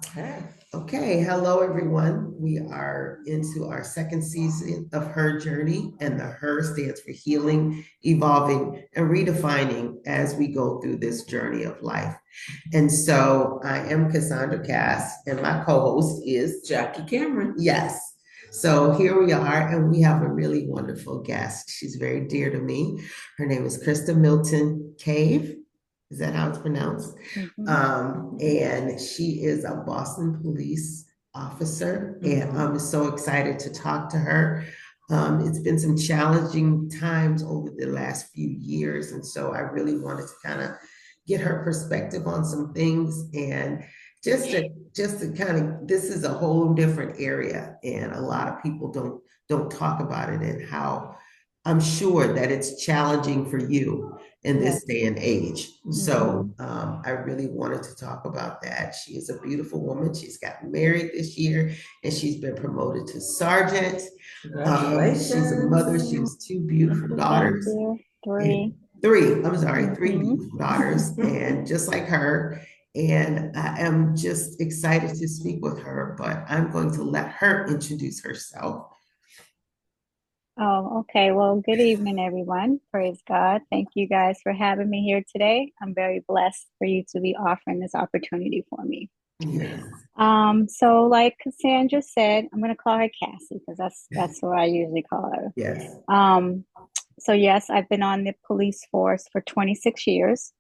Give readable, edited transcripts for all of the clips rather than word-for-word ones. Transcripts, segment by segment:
Okay. Okay. Hello, everyone. We are into our second season of Her Journey, and the Her stands for healing, evolving, and redefining as we go through this journey of life. And so I am Cassandra Cass, and my co-host is Jackie Cameron. Yes. So here we are, and we have a really wonderful guest. She's very dear to me. Her name is Krista Milton Cave. Is that how it's pronounced? And she is a Boston police officer, and I'm so excited to talk to her. It's been some challenging times over the last few years, and so I really wanted to kind of get her perspective on some things and just to kind of, this is a whole different area, and a lot of people don't talk about it, and how I'm sure that it's challenging for you in this day and age. So I really wanted to talk about that. She is a beautiful woman. She's gotten married this year, and she's been promoted to sergeant. She's a mother. She has two beautiful Thank daughters. you. And Three. three beautiful daughters, and just like her. And I am just excited to speak with her, but I'm going to let her introduce herself. Oh, okay. Well, good evening, everyone. Praise God. Thank you guys for having me here today. I'm very blessed for you to be offering this opportunity for me. Yes. So like Cassandra said, I'm gonna call her Cassie because that's what I usually call her. Yes. So yes, I've been on the police force for 26 years.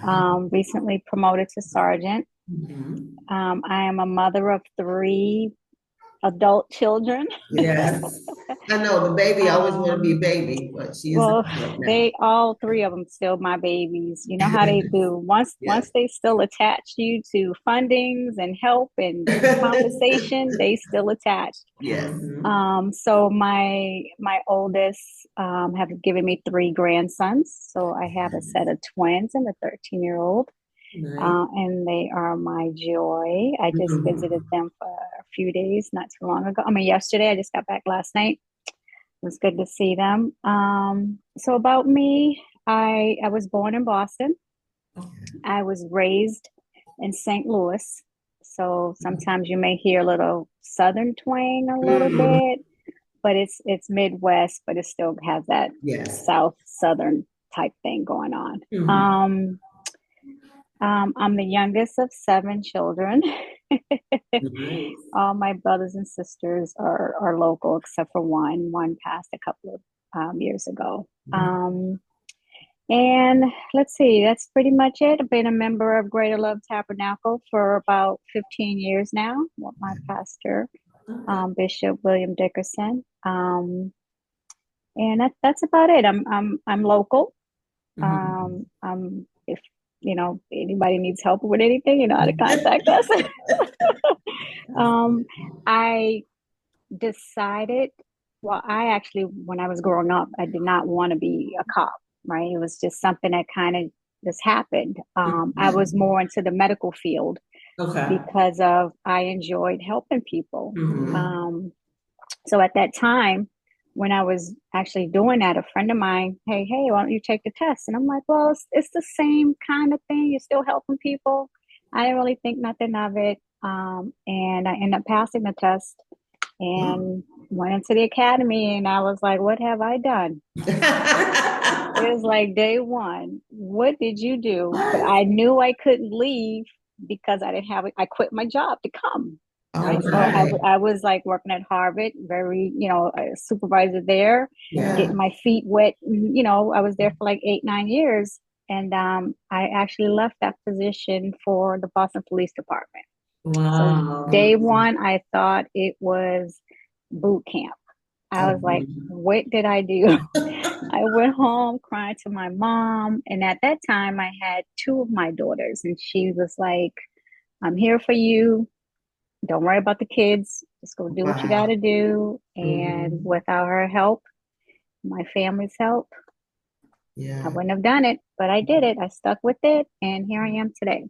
Recently promoted to sergeant. I am a mother of three adult children. Yes. I know the baby always want to be a baby, but she is Well, a adult now. they all three of them still my babies. You know how they do. Once Yes. once they still attach you to fundings and help and compensation, they still attached. Yes. So my oldest have given me three grandsons. So I have a set of twins and a 13-year-old. Nice. And they are my joy. I just visited them for a few days, not too long ago. I mean, yesterday, I just got back last night. It was good to see them. So about me, I was born in Boston. I was raised in St. Louis. So sometimes you may hear a little Southern twang a little bit, but it's Midwest, but it still has that Yes. South Southern type thing going on. I'm the youngest of seven children. Nice. All my brothers and sisters are local, except for one. One passed a couple of years ago. And let's see, that's pretty much it. I've been a member of Greater Love Tabernacle for about 15 years now with my pastor, Bishop William Dickerson. And that's about it. I'm local. If anybody needs help with anything, you know how to contact us. I decided, well, I actually, when I was growing up, I did not want to be a cop, right? It was just something that kind of just happened. I was more into the medical field because of I enjoyed helping people. So at that time, when I was actually doing that, a friend of mine, hey, why don't you take the test? And I'm like, well, it's the same kind of thing. You're still helping people. I didn't really think nothing of it. And I ended up passing the test and went into the academy. And I was like, what have I done? It was like day one. What did you do? But I knew I couldn't leave because I quit my job to come. Right. So I was like working at Harvard, very, a supervisor there, getting my feet wet. I was there for like 8-9 years. And I actually left that position for the Boston Police Department. Wow. So day one, I thought it was boot camp. I was like, what did I do? I went home crying to my mom. And at that time, I had two of my daughters, and she was like, I'm here for you. Don't worry about the kids. Just go do what you got to do. And without her help, my family's help, I wouldn't have done it, but I did it. I stuck with it, and here I am today.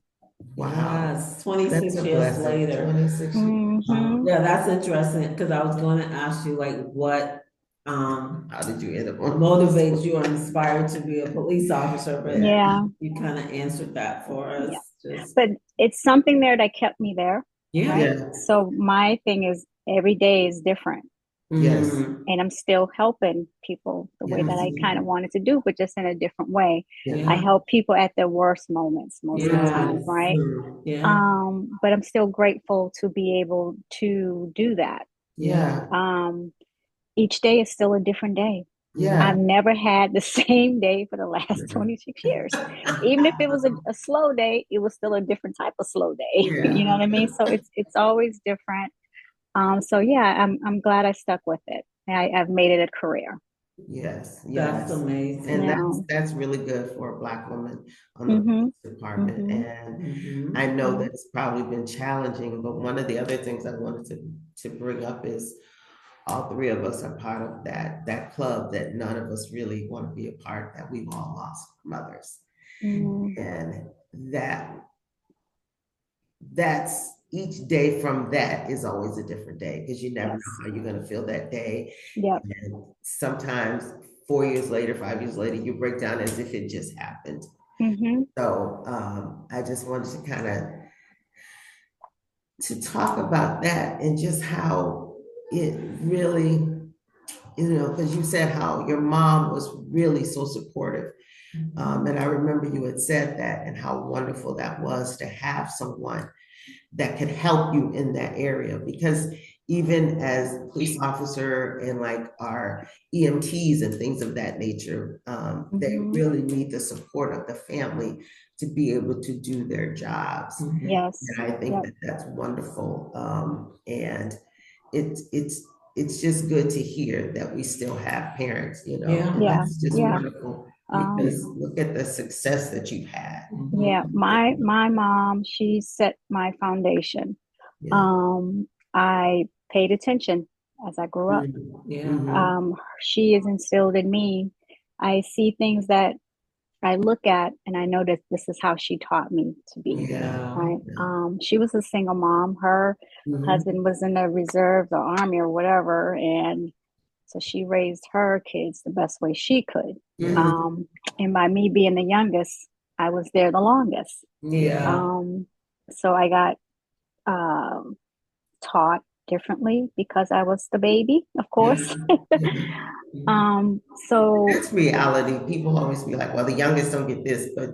Wow. Yes, 26 years later. 26 years. Yeah, that's interesting because I was going to ask you, like, what how did you end up motivates you or inspired to be a police officer? But you kind of answered that for us. but it's something there that kept me there. Yeah. Right? Yeah. So my thing is every day is different. Yes. And I'm still helping people the way that I kind of wanted to do, but just in a different way. Yeah. I help people at their worst moments most of the time, right? Yeah. But I'm still grateful to be able to do that. Yeah. Each day is still a different day. Yeah. I've never had the same day for the last 26 years. Even if it was a slow day, it was still a different type of slow day. Yeah. You know what I mean? So it's always different. So yeah, I'm glad I stuck with it. I've made it a career. Yes, That's yes. amazing. And that's really good for a Black woman on the police department. And I know that it's probably been challenging, but one of the other things I wanted to bring up is all three of us are part of that club that none of us really want to be a part, that we've all lost mothers. And that's each day from that is always a different day, because you never know how you're going to feel that day. And sometimes 4 years later, 5 years later, you break down as if it just happened. So I just wanted to kind of to talk about that and just how it really, because you said how your mom was really so supportive. And I remember you had said that and how wonderful that was to have someone that could help you in that area. Because even as police officer and like our EMTs and things of that nature, they really need the support of the family to be able to do their jobs. Yes. And I think that that's wonderful. And it's just good to hear that we still have parents, It's just wonderful, because look at the success that you've had. Yeah, my mom, she set my foundation. I paid attention as I grew up. She has instilled in me. I see things that I look at and I know that this is how she taught me to be. Right. She was a single mom. Her husband was in the reserves or army or whatever. And so she raised her kids the best way she could. And by me being the youngest, I was there the longest. So I got taught differently because I was the baby, of course. So it's reality. People always be like, well, the youngest don't get this, but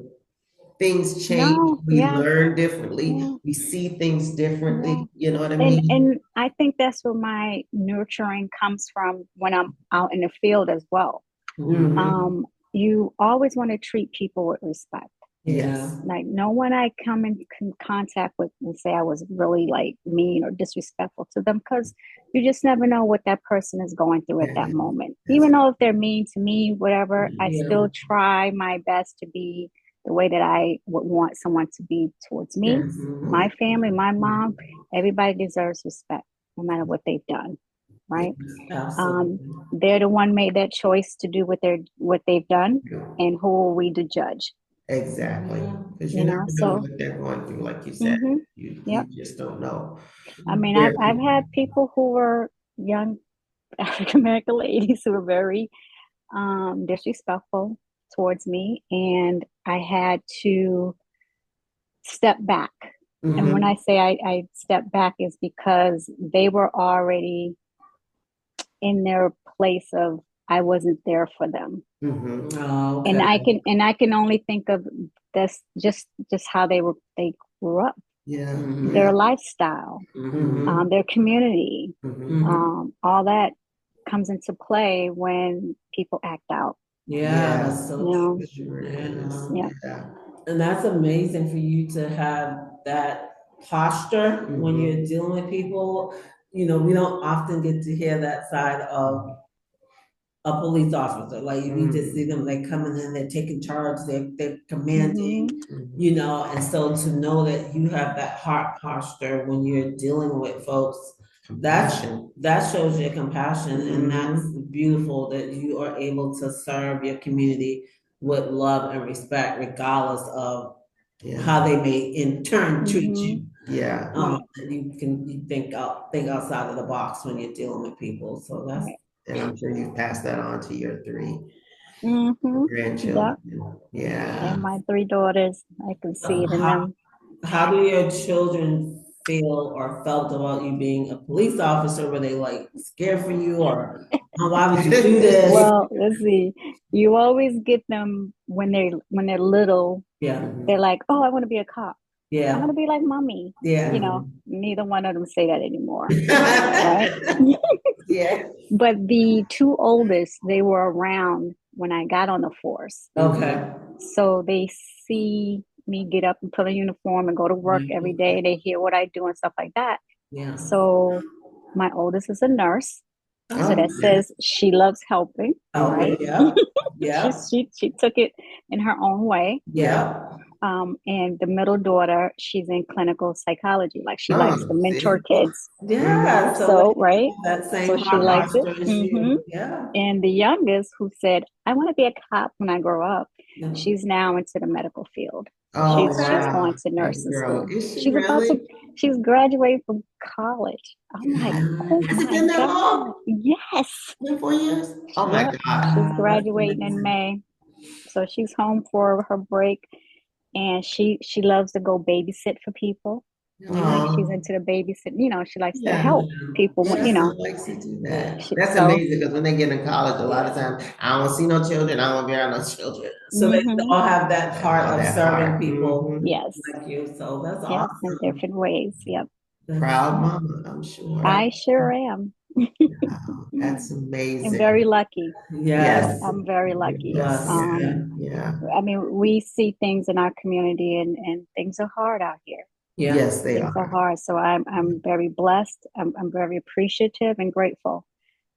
things change. No, we learn differently. We see things differently. You know what I mean? And I think that's where my nurturing comes from when I'm out in the field as well. You always want to treat people with respect. Like no one I come in contact with will say I was really like mean or disrespectful to them, because you just never know what that person is going through at that moment. Even though if they're mean to me, whatever, I still try my best to be the way that I would want someone to be towards me, my family, my mom. Everybody deserves respect, no matter what they've done. Right? They're the one made that choice to do what they've done, and who are we to judge? Exactly. Because you never know what they're going through, like you said. You just don't know. I mean, I've had people who were young African American ladies who were very disrespectful towards me, and I had to step back. And when I say I stepped back, is because they were already in their place of I wasn't there for them. And I can only think of this just how they grew up. Their lifestyle, their community, all that comes into play when people act out. That's so true. And that's amazing for you to have that posture when you're dealing with people. We don't often get to hear that side of a police officer. Like we just see them, they coming in, they're taking charge, they're commanding, and so to know that you have that heart posture when you're dealing with folks, that shows your compassion, and that's beautiful that you are able to serve your community with love and respect, regardless of how they may in turn treat you. You think outside of the box when you're dealing with people. So that's and I'm sure you've passed that on to your three grandchildren. And my three daughters, I can see it in them. How do your children feel or felt about you being a police officer? Were they like scared for you, or oh, why would you do this? Well, let's see. You always get them when they're little. Yeah. They're like, "Oh, I want to be a cop. I Yeah. want to be like mommy." Yeah. You know, neither one of them say that anymore, right? Yeah. But the two oldest, they were around when I got on the force. Okay. So they see me get up and put a uniform and go to work every day. They hear what I do and stuff like that. Yeah. So my oldest is a nurse. Oh, So that says she loves helping, right? Yeah. Yeah. She took it in her own way. Yeah. And the middle daughter, she's in clinical psychology. Like she likes to mentor kids. Yeah. So right. That same So she likes it. Yeah. And the youngest, who said, "I want to be a cop when I grow up," she's now into the medical field. Oh, She's going to nursing girl. school. Is she She's about really? she's graduating from college. I'm like, oh Has it my been that God. long? Yes. Been 4 years? Oh my Yep. God. She's graduating in May. So she's home for her break, and she loves to go babysit for people. Like she's into the babysitting, she likes to help people when, She likes to do that. That's so amazing because when they get in college, a lot of times I don't see no children. I don't be around no children. So they all have that heart of serving people yes, like you. So that's yep, awesome. in different ways. Yep. Proud mama, I'm sure. I sure am. Wow, that's amazing. And very lucky. Yes. I'm very lucky. Yes. Yeah. I mean, we see things in our community and things are hard out here. Yeah. Yes, they Things are hard. So I'm very blessed. I'm very appreciative and grateful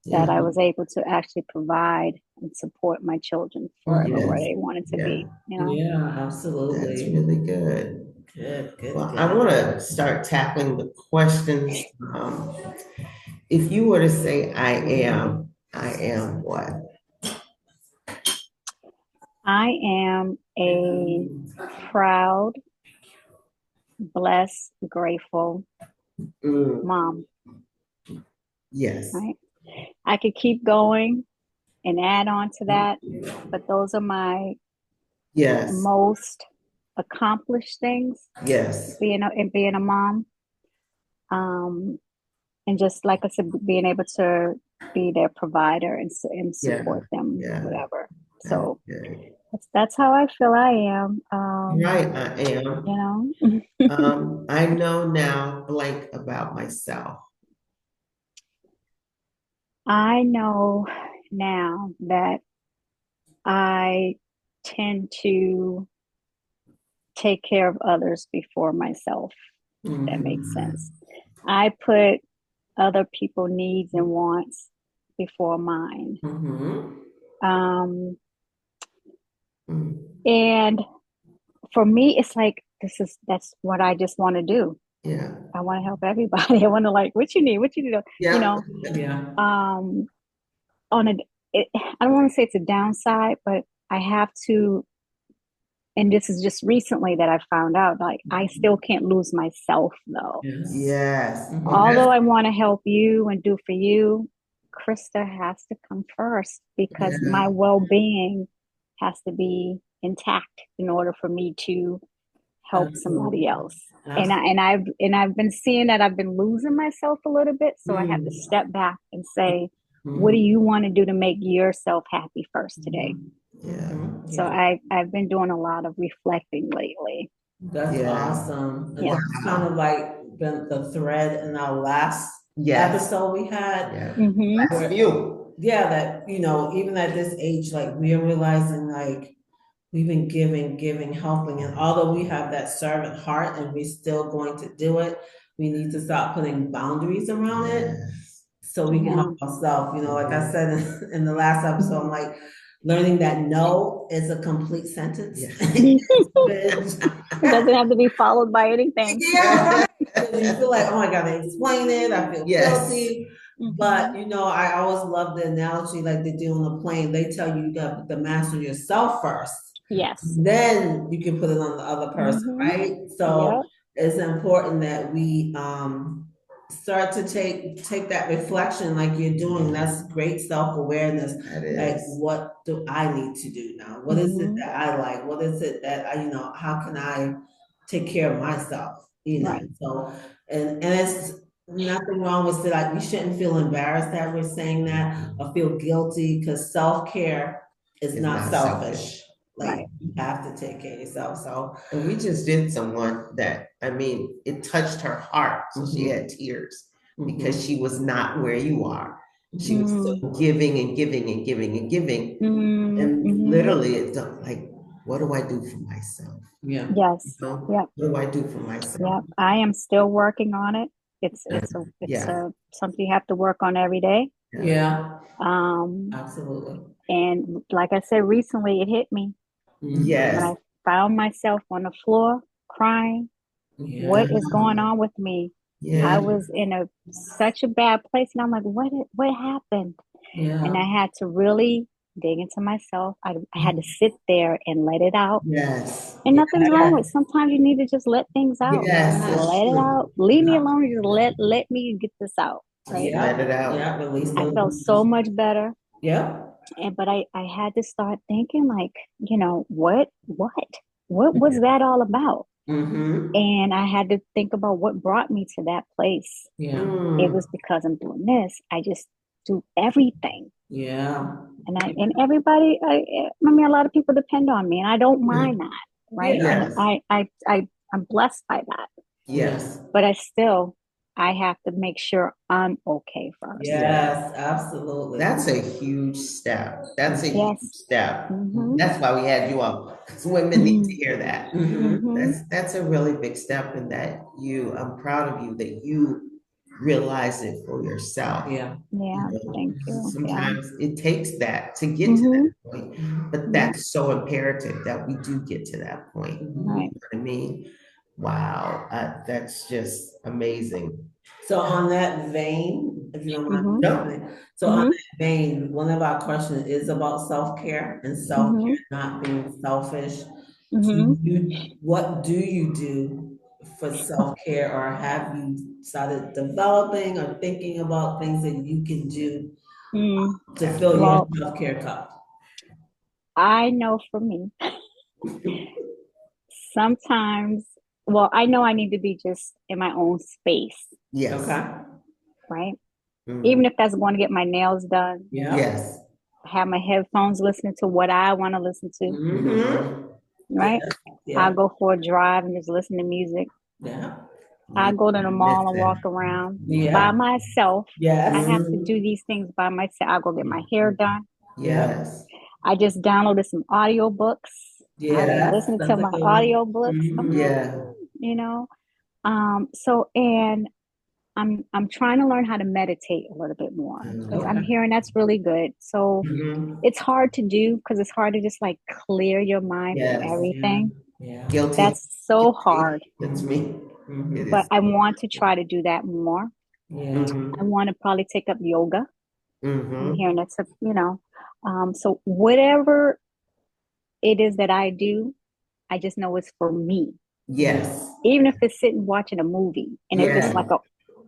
that I was able to actually provide and support my children forever where they wanted to be. Yeah, absolutely. That's really good. Good. Well, I want to start tackling the questions. If you were to say I am what? I am a proud, blessed, grateful mom. Yes. Right. I could keep going and add on to that, but those are my most accomplished things. Yes. Being a mom. And just like I said, being able to be their provider and support them, whatever. So that's how I feel I am. Right, I am. I know now blank about myself. I know now that I tend to take care of others before myself. If that makes sense. I put other people's needs and wants before mine. And for me, it's like, that's what I just want to do. Yeah. I want to help everybody. I want to what you need, Yeah. I don't want to say it's a downside, but I have to, and this is just recently that I found out, like I still can't lose myself though. Yes. Although I want to help you and do for you, Krista has to come first because my well-being has to be intact in order for me to help somebody else. And I've been seeing that I've been losing myself a little bit. So I have to step back and say, what do you want to do to make yourself happy first today? So I've been doing a lot of reflecting lately. That's awesome. And that's kind of like been the thread in our last episode we had. That, even at this age, like we are realizing like we've been giving, helping. And although we have that servant heart and we're still going to do it, we need to stop putting boundaries around it so we can help ourselves. Like I said in the last episode, I'm like, learning that no is a complete sentence. It doesn't have to be followed by anything. Right. You feel like, oh my God, they explain it, I feel guilty. But I always love the analogy like they do on the plane. They tell you got to master yourself first. Yes. Then you can put it on the other person, right? So it's important that we start to take that reflection like you're doing. That's great self-awareness. Like, what do I need to do now? What is it that I like? What is it that how can I take care of myself, Right. So, and it's nothing wrong with it. Like, we shouldn't feel embarrassed that we're saying that or feel guilty, because self-care is not selfish. Like, Right. you have to take care of yourself. So, And we just did someone that, I mean, it touched her heart. So she had tears because she was not where you are. She was so giving and giving and giving and giving. And literally, it's like, what do I do for myself? Yeah. Yes. You know? Yep. What do I do for myself? Yep. I am still working on it. It's something you have to work on every day. Yeah. Absolutely. And like I said, recently it hit me. Yes. When I found myself on the floor crying. Yeah. What is going on with me? Yeah. I was in such a bad place, and I'm like, what happened? Yeah. And I had to really dig into myself. I had to sit there and let it out. Yes. And nothing's wrong with. Sometimes you need to just let things out. Yes, Just that's let it true. out. Leave me alone. Just let me get this out. Right. Yeah. Let it out. Yeah. Release I felt so much better. Yeah. But I had to start thinking, like, what was that all about? And I had to think about what brought me to that place. Yeah. It was because I'm doing this. I just do everything. Yeah. And everybody, I mean, a lot of people depend on me, and I don't mind that, right? Yes. And I'm blessed by that. Yes. But I have to make sure I'm okay first. Yes, absolutely. That's a huge step. That's a huge step. Mm-hmm. That's why we had you on, because women need to hear that. Mm-hmm. That's a really big step, and I'm proud of you that you realize it for yourself. Yeah. Yeah. Thank you. Sometimes it takes that to get to that point, but that's so imperative that we do get to that point. Right. You know what I mean? Wow, that's just amazing. So on that vein, if you don't mind, on that vein, one of our questions is about self-care and self-care not being selfish. What do you do for self-care, or have you started developing or thinking about things that you can do to fill your self-care cup? I know for me, sometimes, I know I need to be just in my own space. Yes. Okay. Right? Even if that's going to get my nails done. Yeah. Yes. Have my headphones listening to what I want to listen to. Right? Yeah. I'll go for a drive and just listen to music. Yeah. I go to the mall and walk around by myself. Yes. I have to do these things by myself. I'll go get my hair done. Yes. I just downloaded some audiobooks. I've been listening to my audiobooks. And I'm trying to learn how to meditate a little bit more, because I'm hearing that's really good. So it's hard to do, because it's hard to just like clear your mind from everything. Yeah. Guilty. That's so hard. That's me. But I want to try to do that more. Yeah. I want to probably take up yoga. I'm hearing that's so whatever it is that I do, I just know it's for me. Yes. Even if it's sitting watching a movie and it's just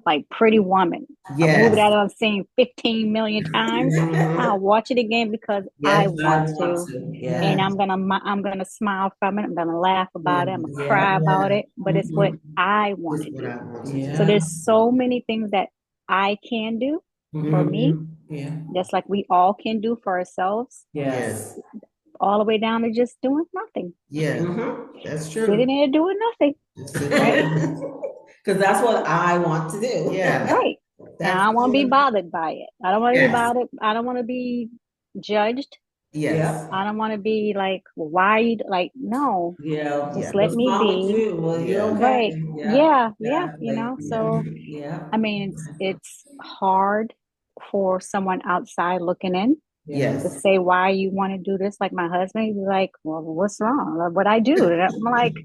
like Pretty Woman, a movie that I've seen 15 million times, I'll watch it again because I want to. And I'm gonna smile from it. I'm gonna laugh about it. I'm gonna cry about it. But it's what I want to do. So there's so many things that I can do for me. Yeah. Just like we all can do for ourselves. Yes. All the way down to just doing nothing. Yeah. That's true. Sitting there doing nothing. Right? Because that's what I want to do. Yeah. Right. And I don't want to be bothered by it. I don't want to be bothered. I don't want to be judged. Yes. I don't want to be like, why? Like, no. Yeah. Just let me be. Well, right. Yeah. So, yeah. I mean, it's hard for someone outside looking in. Yes. To say why you want to do this. Like my husband, he's like, well, what's wrong? What I do? And I'm like,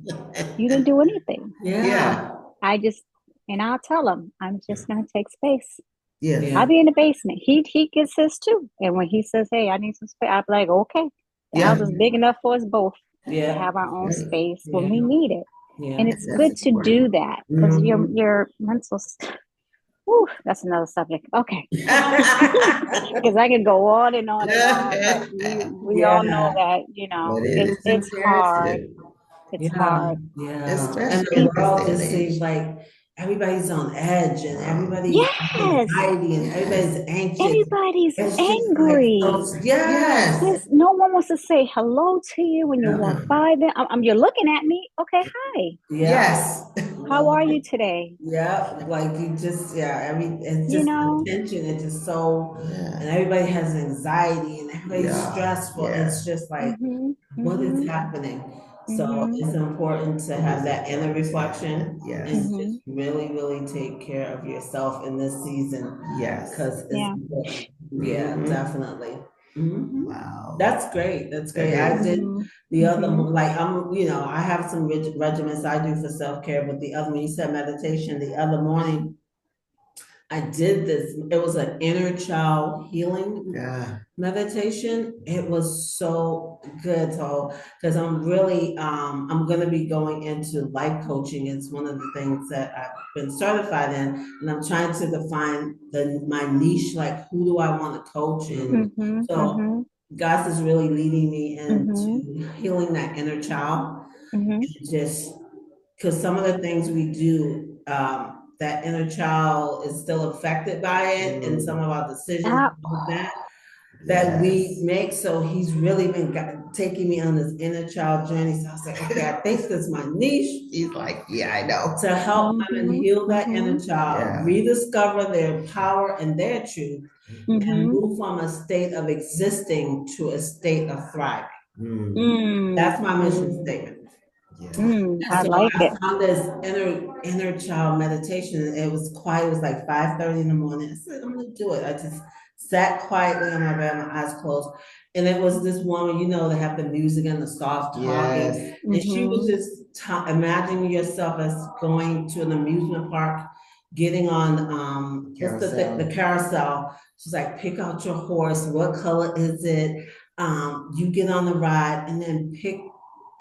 you didn't do anything. Yeah. And I'll tell him, I'm just going to take space. Yes. I'll be in the basement. He gets his too. And when he says, hey, I need some space, I'll be like, okay. The house is big enough for us both to have our own space when we need it. Yeah. And it's good to do that, because your mental... Whew, that's another subject. Okay. Because I can go on and on and on. But we all know that, it's hard. It's hard. And the world just seems like everybody's on edge and everybody's anxiety and everybody's anxious. Everybody's it's angry. No one wants to say hello to you when you walk by them. You're looking at me. Okay, hi. How are you today? Like you just, it's just the tension. It's just so, and everybody has anxiety and everybody's stressful. It's just like, what is happening? So it's important to have that inner reflection and just really, really take care of yourself in this season. Because it's important. Definitely. Wow. That's great. That's great. I did the other one, like I have some regimens I do for self-care, but the other one, you said meditation, the other morning I did this. It was an inner child healing meditation. It was so good. So, because I'm really, I'm going to be going into life coaching. It's one of the things that I've been certified in, and I'm trying to define my niche. Like, who do I want to coach? And so, God is really leading me into healing that inner child. Just because some of the things we do, that inner child is still affected by it, and some of our decisions that we make. So he's really been taking me on this inner child journey. So I was like, okay, I think this is my niche. He's like, yeah, I know. To help women heal that inner child, rediscover their power and their truth, and move from a state of existing to a state of thriving. That's my mission statement. I like it. On this inner child meditation, it was quiet. It was like 5:30 in the morning. I said, I'm gonna do it. I just sat quietly on my bed, my eyes closed. And it was this woman, they have the music and the soft talking. And she was just imagining yourself as going to an amusement park, getting on the carousel. She's like, pick out your horse. What color is it? You get on the ride and then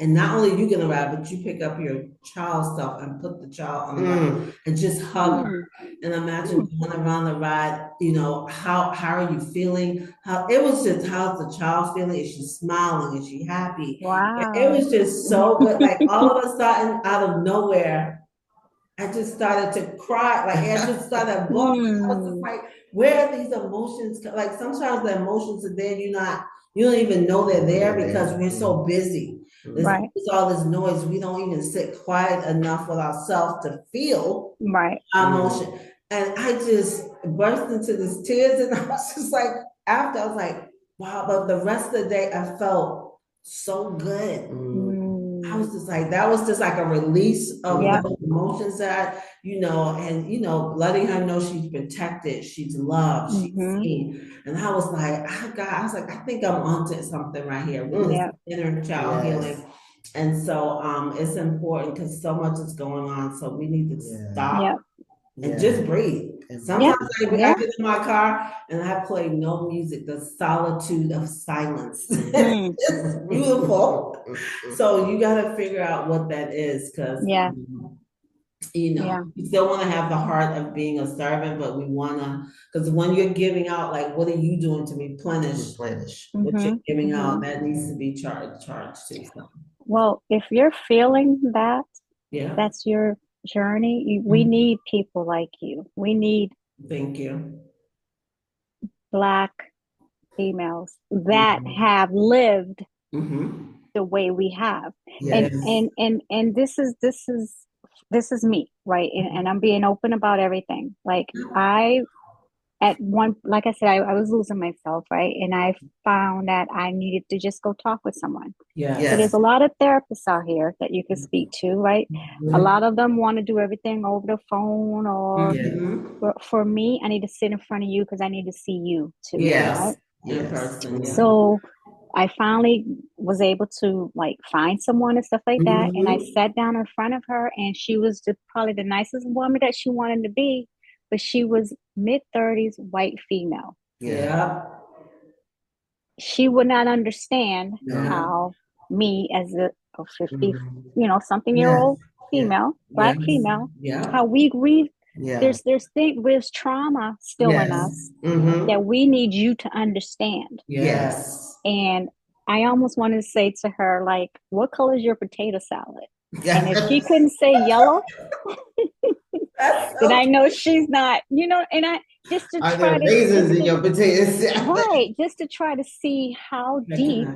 and not only you get a ride, but you pick up your child stuff and put the child on the ride and just hug her. And imagine going around the ride, how are you feeling? How's the child feeling? Is she smiling? Is she happy? Wow. It was just so good. Like all of a sudden, out of nowhere, I just started to cry. Like I just started bawling. I was just like, where are these emotions? Like sometimes the emotions are there, you don't even know they're there because we're so busy. There's all this noise. We don't even sit quiet enough with ourselves to feel our emotion. And I just burst into these tears, and I was just like, after I was like, wow. But the rest of the day, I felt so good. I was just like, that was just like a release of those emotions that, letting her know she's protected, she's loved, she's seen. And I was like, I think I'm onto something right here with this inner child healing. And so it's important because so much is going on. So we need to stop and just breathe. Sometimes I get in my car and I play no music, the solitude of silence. It's beautiful. So you got to figure out what that is, because you still want to have the heart of being a servant, but we want to, because when you're giving out, like, what are you doing to replenish what you're giving out? That needs to be charged too. So. Well, if you're feeling that, that's your journey. We need people like you. We need Black females that have lived the way we have. And this is me, right? And I'm being open about everything. Like like I said, I was losing myself, right? And I found that I needed to just go talk with someone. So there's a lot of therapists out here that you can speak to, right? A lot of them want to do everything over the phone, or for me, I need to sit in front of you because I need to see you too. Right? So I finally was able to find someone and stuff like that. And I sat down in front of her, and she was probably the nicest woman that she wanted to be. But she was mid-30s, white female. She would not understand how me, as a 50, something-year-old female, Black female, how we grieve. There's trauma still in us that we need you to understand. And I almost wanted to say to her, like, what color is your potato salad? And if she couldn't say yellow, then I know she's not, and I just to Are try there raisins in your potato salad? Right, just to try to see how deep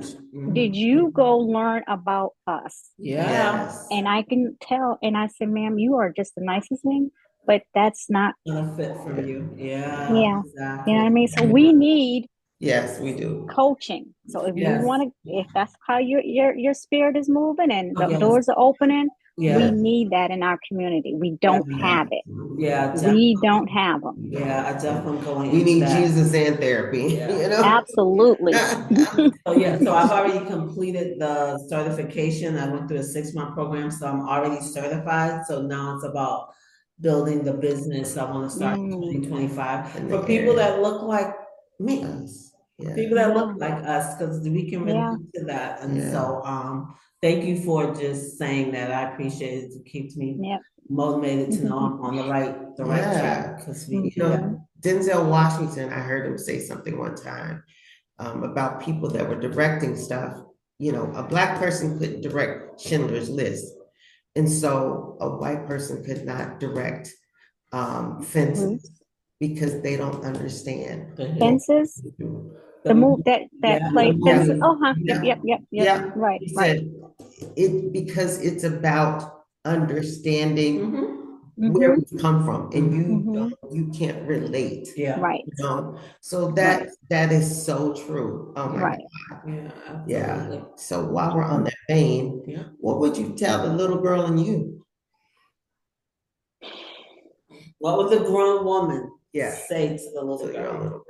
did you go learn about us? Yeah. And I can tell, and I said, ma'am, you are just the nicest thing, but that's not a fit for you. Yeah. Yeah. Exactly. You know what I mean? So we need Yes, we do. coaching. So if we want to, if that's how your spirit is moving and the Yes. doors are opening, Yes. we need that in our community. We don't have it. Yeah, we don't have them. Yeah, I definitely going. We need Jesus and therapy. You know? Absolutely. So I've already completed the certification. I went through a 6-month program, so I'm already certified. So now it's about building the business. I want to start in 2025 for people that look like me. People that look like us, because we can relate to that. And so thank you for just saying that. I appreciate it. It keeps me motivated to know I'm on the right track. Because Denzel Washington, I heard him say something one time about people that were directing stuff. A Black person couldn't direct Schindler's List, and so a white person could not direct Fences because they don't understand Fences. The move that play Fences. Yep. Right. He said it because it's about understanding where we come from, and you can't relate. Right. So that is so true. Oh my God. Yeah. So while we're on that vein, what would you tell the little girl in you? What would the grown woman say to the little girl?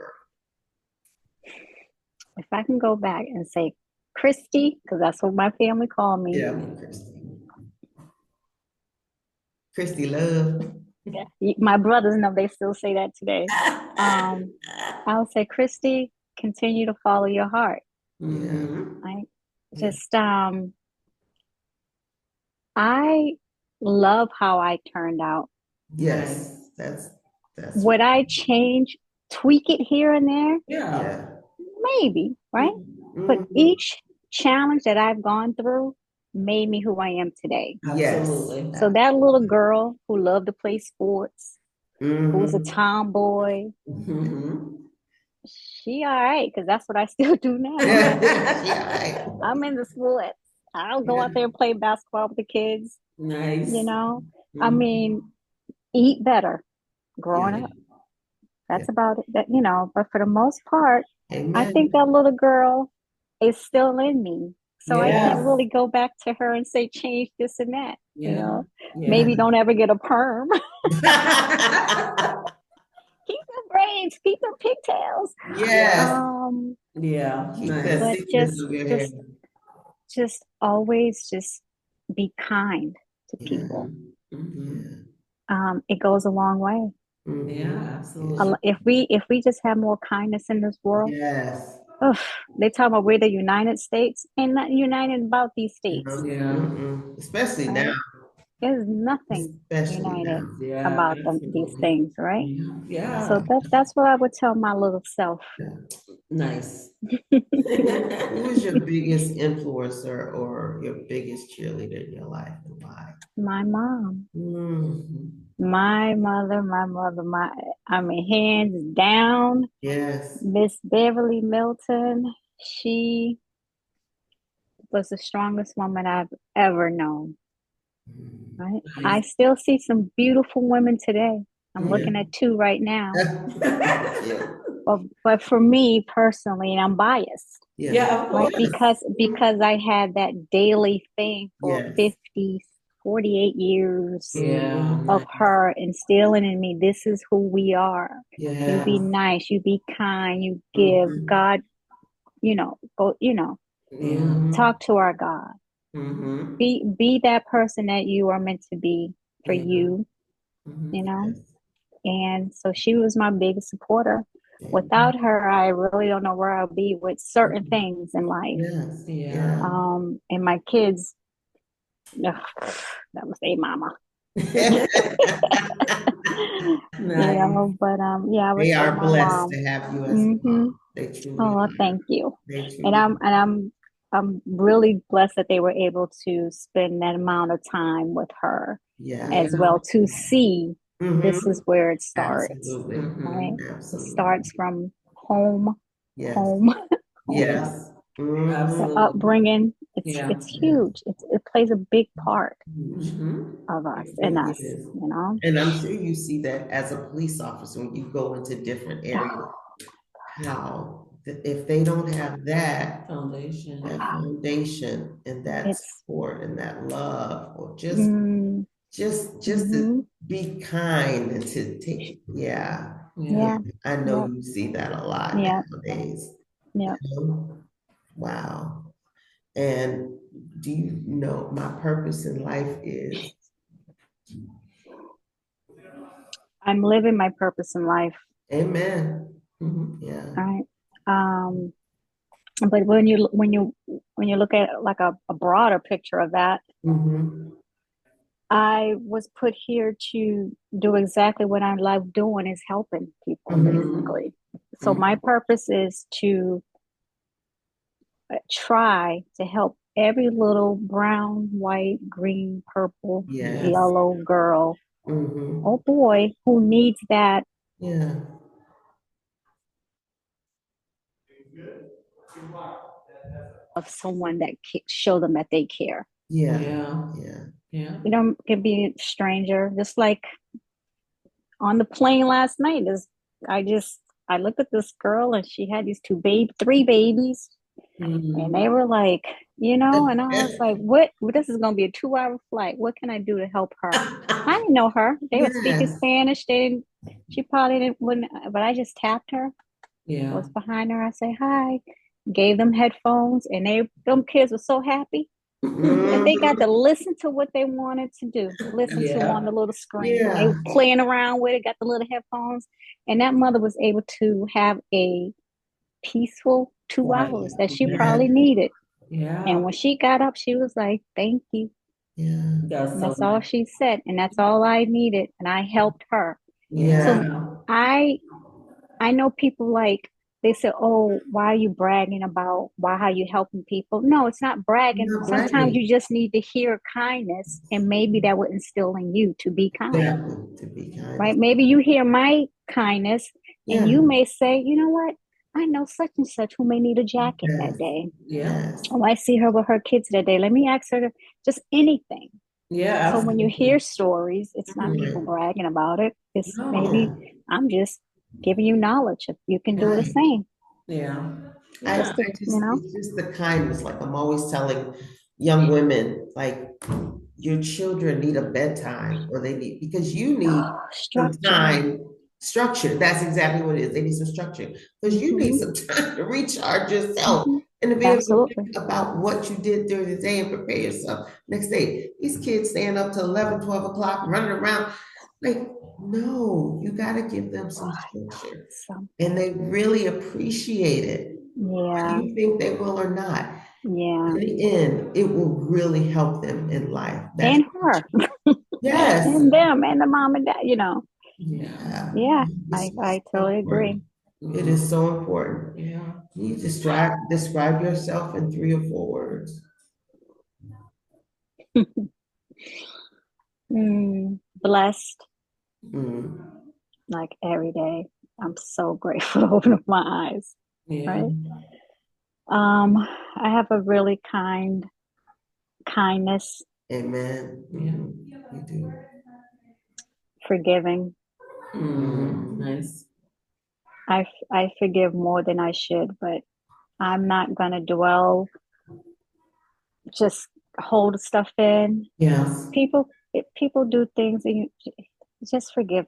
If I can go back and say Christy, because that's what my family called me. Yeah, Christy Love. My brothers know they still say that today. I would say, Christy, continue to follow your heart. Right? Just I love how I turned out. Yes, that's would I change, tweak it here and there? Yeah. Maybe, right? But each challenge that I've gone through made me who I am today. Absolutely. So that little girl who loved to play sports, who was a tomboy, she all right, because that's what I still do now. I'm in the sports. I'll go out there and play basketball with the kids. Nice. I mean, eat better growing up. That's about it. But for the most part, I think that little girl is still in me. So I can't really go back to her and say, change this and that. Maybe don't ever get a perm. Keep the braids, keep the pigtails. But just always just be kind to people. It goes a long way. Yeah, absolutely. If we just have more kindness in this world, they talk about we're the United States, and not united about these states. Especially now. There's nothing united about these things, right? So that's what I would tell my little self. Nice. Who is your biggest influencer or your biggest cheerleader in your life, and why? My mom. My mother, hands down. Yes. Miss Beverly Milton. She was the strongest woman I've ever known. Right? I still see some beautiful women today. I'm looking at 2 right now. But for me personally, and I'm biased. Right? Because I had that daily thing for 48 years of her instilling in me, this is who we are. You be nice, you be kind, you give. God, talk to our God. Be that person that you are meant to be for you, And so she was my biggest supporter. Without her, I really don't know where I'll be with certain things in life. And my kids, that was a mama. But I would they say are my blessed mom. to have you as a mom. They truly thank you. And I'm I'm really blessed that they were able to spend that amount of time with her as well to see this is where it starts, right? It starts from home, home, home. Yes. The upbringing, it's huge. It plays a big part of us and us, you know. And I'm sure you see that as a police officer when you go into different areas. How if they don't have that foundation and that support and that love, or just to be kind and to take, I know you see that a lot nowadays. Yeah. Wow. And do you know my purpose in life is? I'm living my purpose in life. Amen. Yeah. Right. But when you look at like a broader picture of that, I was put here to do exactly what I love doing, is helping people, basically. So my purpose is to try to help every little brown, white, green, purple, yellow girl or boy who needs that. Of someone that show them that they care. You know, it can be a stranger. Just like on the plane last night, I looked at this girl and she had these three babies, and they were like, you know, and I was like, what? This is going to be a 2-hour flight. What can I do to help her? I didn't know her. They were speaking Spanish. She probably wouldn't, but I just tapped her. Was behind her. I say hi, gave them headphones, and them kids were so happy that they got to listen to what they wanted to do, listen to on the little screen. And they were playing around with it, got the little headphones, and that mother was able to have a peaceful 2 hours that she probably needed. And when she got up, she was like, "Thank you." That's all she said, and that's all I needed, and I helped her. So I know people like, they say, "Oh, why are you bragging about how you helping people?" No, it's not bragging. Sometimes you just need to hear kindness, and maybe that will instill in you to be kind. Right? Maybe you hear my kindness, and you may say, "You know what? I know such and such who may need a jacket that day. Oh, I see her with her kids that day. Let me ask her to just anything." So when you hear stories, it's not people bragging about it. It's maybe I'm just giving you knowledge if you can do the same. It's just the kindness. Like I'm always telling young women, like your children need a bedtime, or because you need some time, structure. That's exactly what it is. They need some structure because you need some time to recharge yourself and to be able to think about what you did during the day and prepare yourself next day. These kids staying up till 11, 12 o'clock, running around. Like, no, you got to give them some structure. And they really appreciate it. Whether you think they will or not. In the end, it will really help them in life. And her. Yes. And them and the mom and dad, you know. I totally agree. It is so important. You describe yourself in 3 or 4 words. Blessed. Like every day. I'm so grateful to open up my eyes. Right. I have a really kindness. Amen. You do. Forgiving. Nice. I forgive more than I should, but I'm not gonna dwell, just hold stuff in. People do things, and you just forgive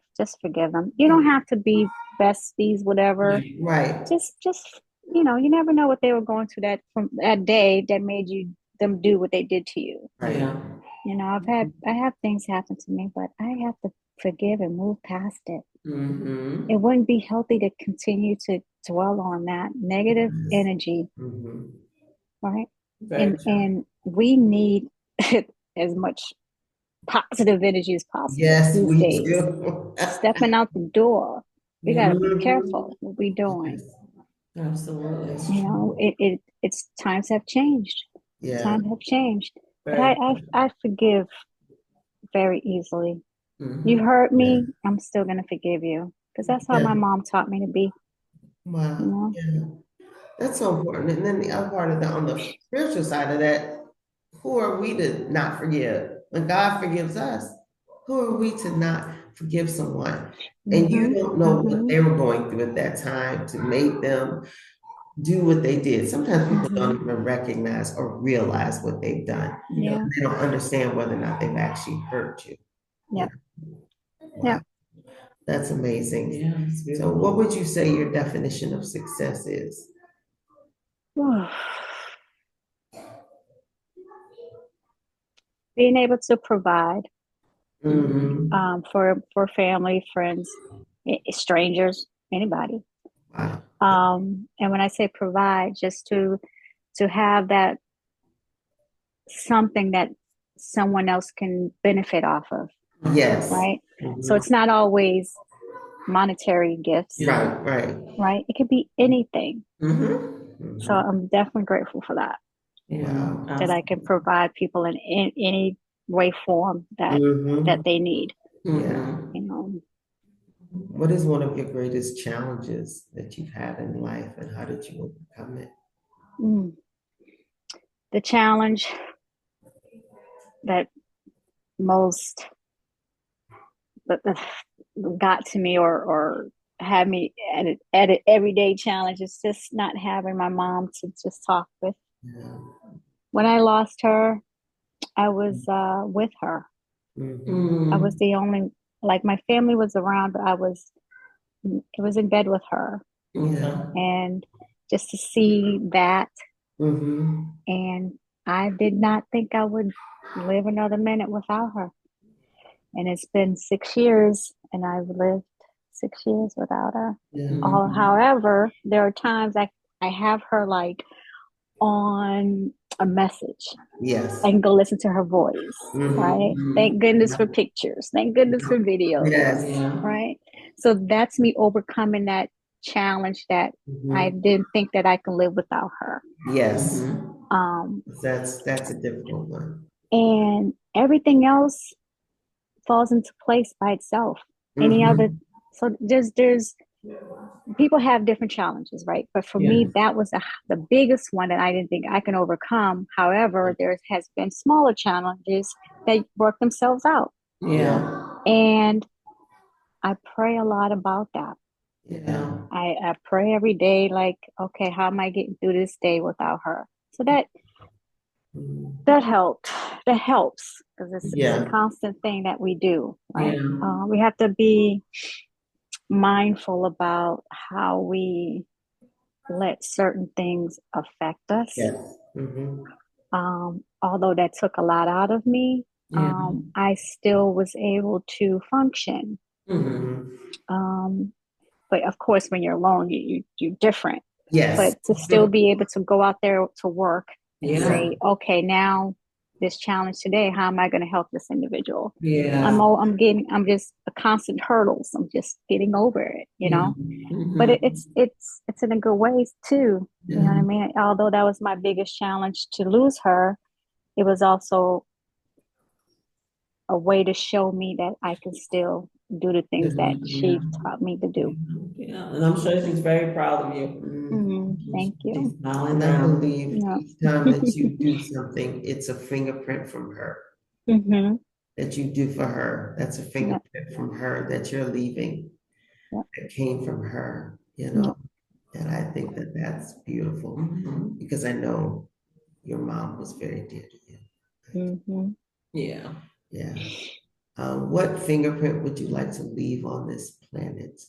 them. You don't have to be besties, whatever. Right. Just you know, you never know what they were going through from that day that made them do what they did to you. Right. You know, I have things happen to me, but I have to forgive and move past it. It wouldn't be healthy to continue to dwell on that negative energy. Right. And we need as much positive energy as possible these days. Stepping out the door, we got to be careful what we're doing. Absolutely. You know, it's times have changed. Yeah. Times have changed. But Right. I forgive very easily. Mhm. You hurt me, I'm still gonna forgive you. Because that's how Yeah. my mom taught me to be. Wow. You know? Yeah. That's so important. And then the other part of that, on the spiritual side of that, who are we to not forgive? When God forgives us, who are we to not forgive someone? And you don't know what they were going through at that time to make them do what they did. Sometimes people don't even recognize or realize what they've done. Yeah. They don't understand whether or not they've actually hurt you. Yeah. Wow. Yeah. That's amazing. Yeah. So what would you say your definition of success is? Being able to provide Mm-hmm. for family, friends, strangers, anybody. Wow. And when I say provide, just to have that something that someone else can benefit off of. Yes. Right. So it's not always monetary gifts. Right. It could be anything. So I'm definitely grateful for that. Wow. That I can provide people in any way, form that they need. Yeah. You know. What is one of your greatest challenges that you've had in life, and how did you overcome it? The challenge that most got to me or had me at an everyday challenge is just not having my mom to just talk with. Yeah. When I lost her, I was with her. I was the only, like, my family was around, but I was in bed with her. And just to see that, and I did not think I would live another minute without her. And it's been 6 years, and I've lived 6 years without her. However, there are times I have her like on a message. Yes. I can go listen to her voice, right? Thank goodness for pictures. Thank goodness for videos. Yes. Right? So that's me overcoming that challenge that I didn't think that I could live without her. Yes. That's a difficult one. And everything else falls into place by itself. Any other, so there's people have different challenges, right? But for me, that was the biggest one that I didn't think I can overcome. However, there has been smaller challenges that work themselves out. And I pray a lot about that. I pray every day, like, okay, how am I getting through this day without her? So that helped. That helps, because it's a constant thing that we do, right? We have to be mindful about how we let certain things affect us. Although that took a lot out of me, I still was able to function. But of course, when you're alone, you're different. But to still be able to go out there to work and say, okay, now this challenge today, how am I going to help this individual? I'm just a constant hurdles. I'm just getting over it, you know. But it's in a good way too. You know what I mean? Although that was my biggest challenge to lose her, it was also a way to show me that I can still do the things that she taught me to do. And I'm sure she's very proud of you. Thank you. And I believe each time that you do something, it's a fingerprint from her that you do for her. That's a fingerprint from her that you're leaving that came from her, you know. And I think that that's beautiful because I know your mom was very dear to you. Yeah. What fingerprint would you like to leave on this planet?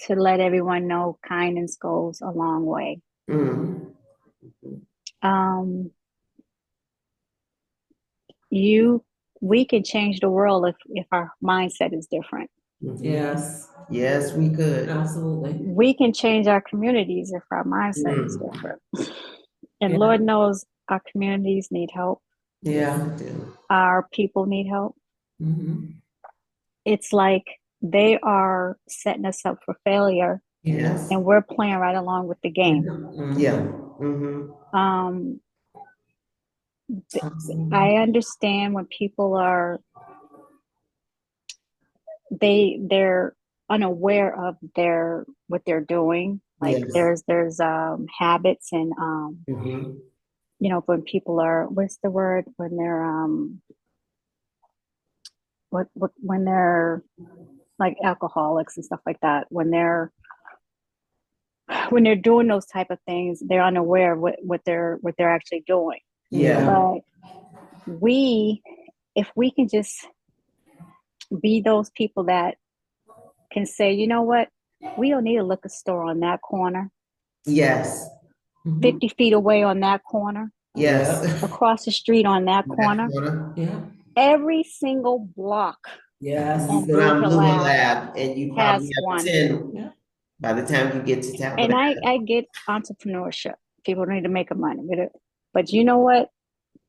To let everyone know kindness goes a long way. We can change the world if our mindset is different. Yes, we could. Absolutely. We can change our communities if our mindset is different. And Lord knows our communities need help. Our people need help. It's like they are setting us up for failure, Yes. and we're playing right along with the game. Yeah. Mm-hmm. I understand when people are they're unaware of what they're doing. Like Yes. there's habits and Mm-hmm. when people are, what's the word, when they're when they're like alcoholics and stuff like that, when they're doing those type of things, they're unaware of what they're actually doing. Yeah. But if we can just be those people that can say, you know what, we don't need a liquor store on that corner. Yes. 50 feet away on that corner. Yes. Across the street on that corner. Yeah. Every single block. Yes. On You go down Blue Blue Lab Lab and you probably has have one. 10 by the time you get to town. And I get entrepreneurship. People need to make money with it. But you know what?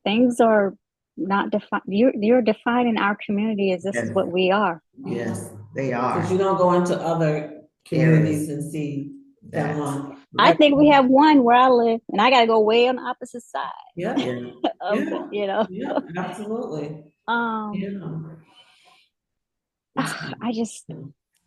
Things are not defined. You're defining our community as this is what we are. Yes, they are. Because you don't go into other communities and see that one. I think we have one where I live, and I got to go way on the opposite side. Yeah. Yeah, absolutely. I just,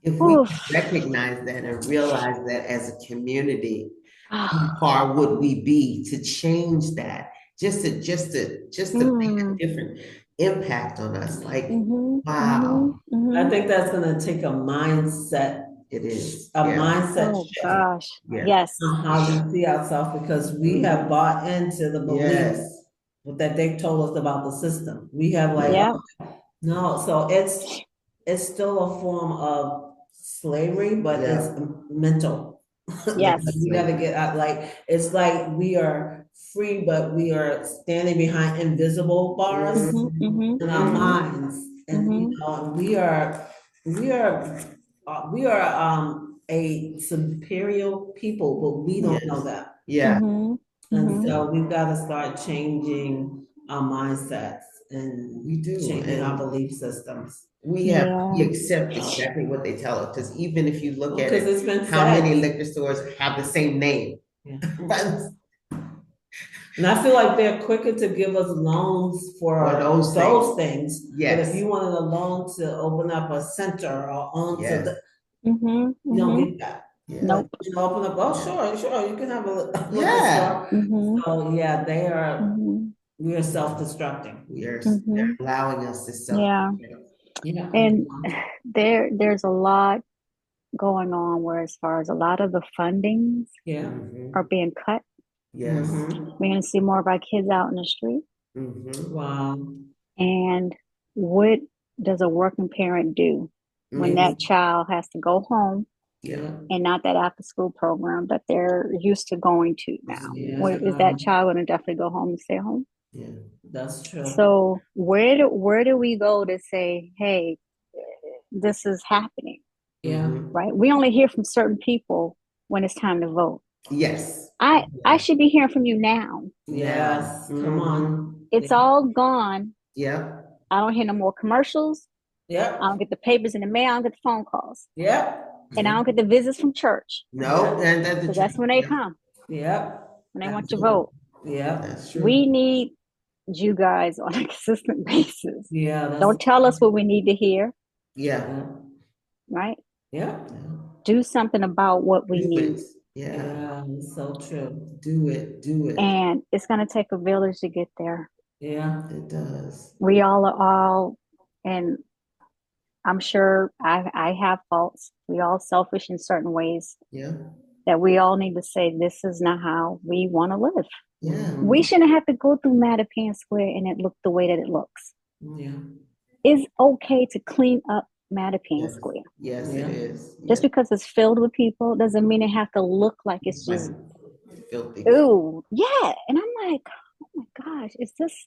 if we recognize that and realize that as a community, how far would we be to change that? Just to make a different impact on us. Like, wow. I think that's gonna take a mindset. It is a mindset Oh shift. gosh. Yes. On how we see ourselves, because we have bought into the beliefs that they told us about the system. We have no, so it's still a form of slavery, but it's mental. Yes. We gotta get out, it's like we are free, but we are standing behind invisible bars in our minds. And we are a superior people, but we don't know that. And so we've got to start changing our mindsets and changing our belief systems. We accept exactly what they tell us, because even if you look at it, how many liquor stores have the same name? And I feel like they're quicker to give us loans for those things. But if you wanted a loan to open up a center or onto you don't get that. Nope. You open up, sure, you can have a liquor store. So they are, we are self-destructing. They're allowing us to self-destruct. And there's a lot going on where, as far as a lot of the fundings are being cut. Yes. We're going to see more of our kids out in the street. Wow. And what does a working parent do when that child has to go home and not that after school program that they're used to going to now? Is that child going to definitely go home and stay home? Yeah, that's true. So where do we go to say, hey, this is happening? Right? We only hear from certain people when it's time to vote. Yes. I should be hearing from you now. Yes. Come on. It's all gone. Yeah. I don't hear no more commercials. Yeah. I don't get the papers in the mail. I don't get the phone calls. Yeah. And I don't get the visits from church. No, because that's when they come. Yeah. When they want your vote. Yeah. That's true. We need you guys on a consistent basis. Yeah. Don't tell us what we need to hear. Yeah. Right? Yeah. Do something about what we need. Yeah, it's so true. Do it. And it's going to take a village to get there. Yeah, it does. We all are and I'm sure I have faults. We all selfish in certain ways. Yeah. That we all need to say, this is not how we want to live. Yeah. We shouldn't have to go through Mattapan Square and it look the way that it looks. Yeah. It's okay to clean up Mattapan Square. Yes, it is. Just because it's filled with people doesn't mean it have to look like it's just filthy. Ooh, yeah. And I'm like, oh my gosh, is this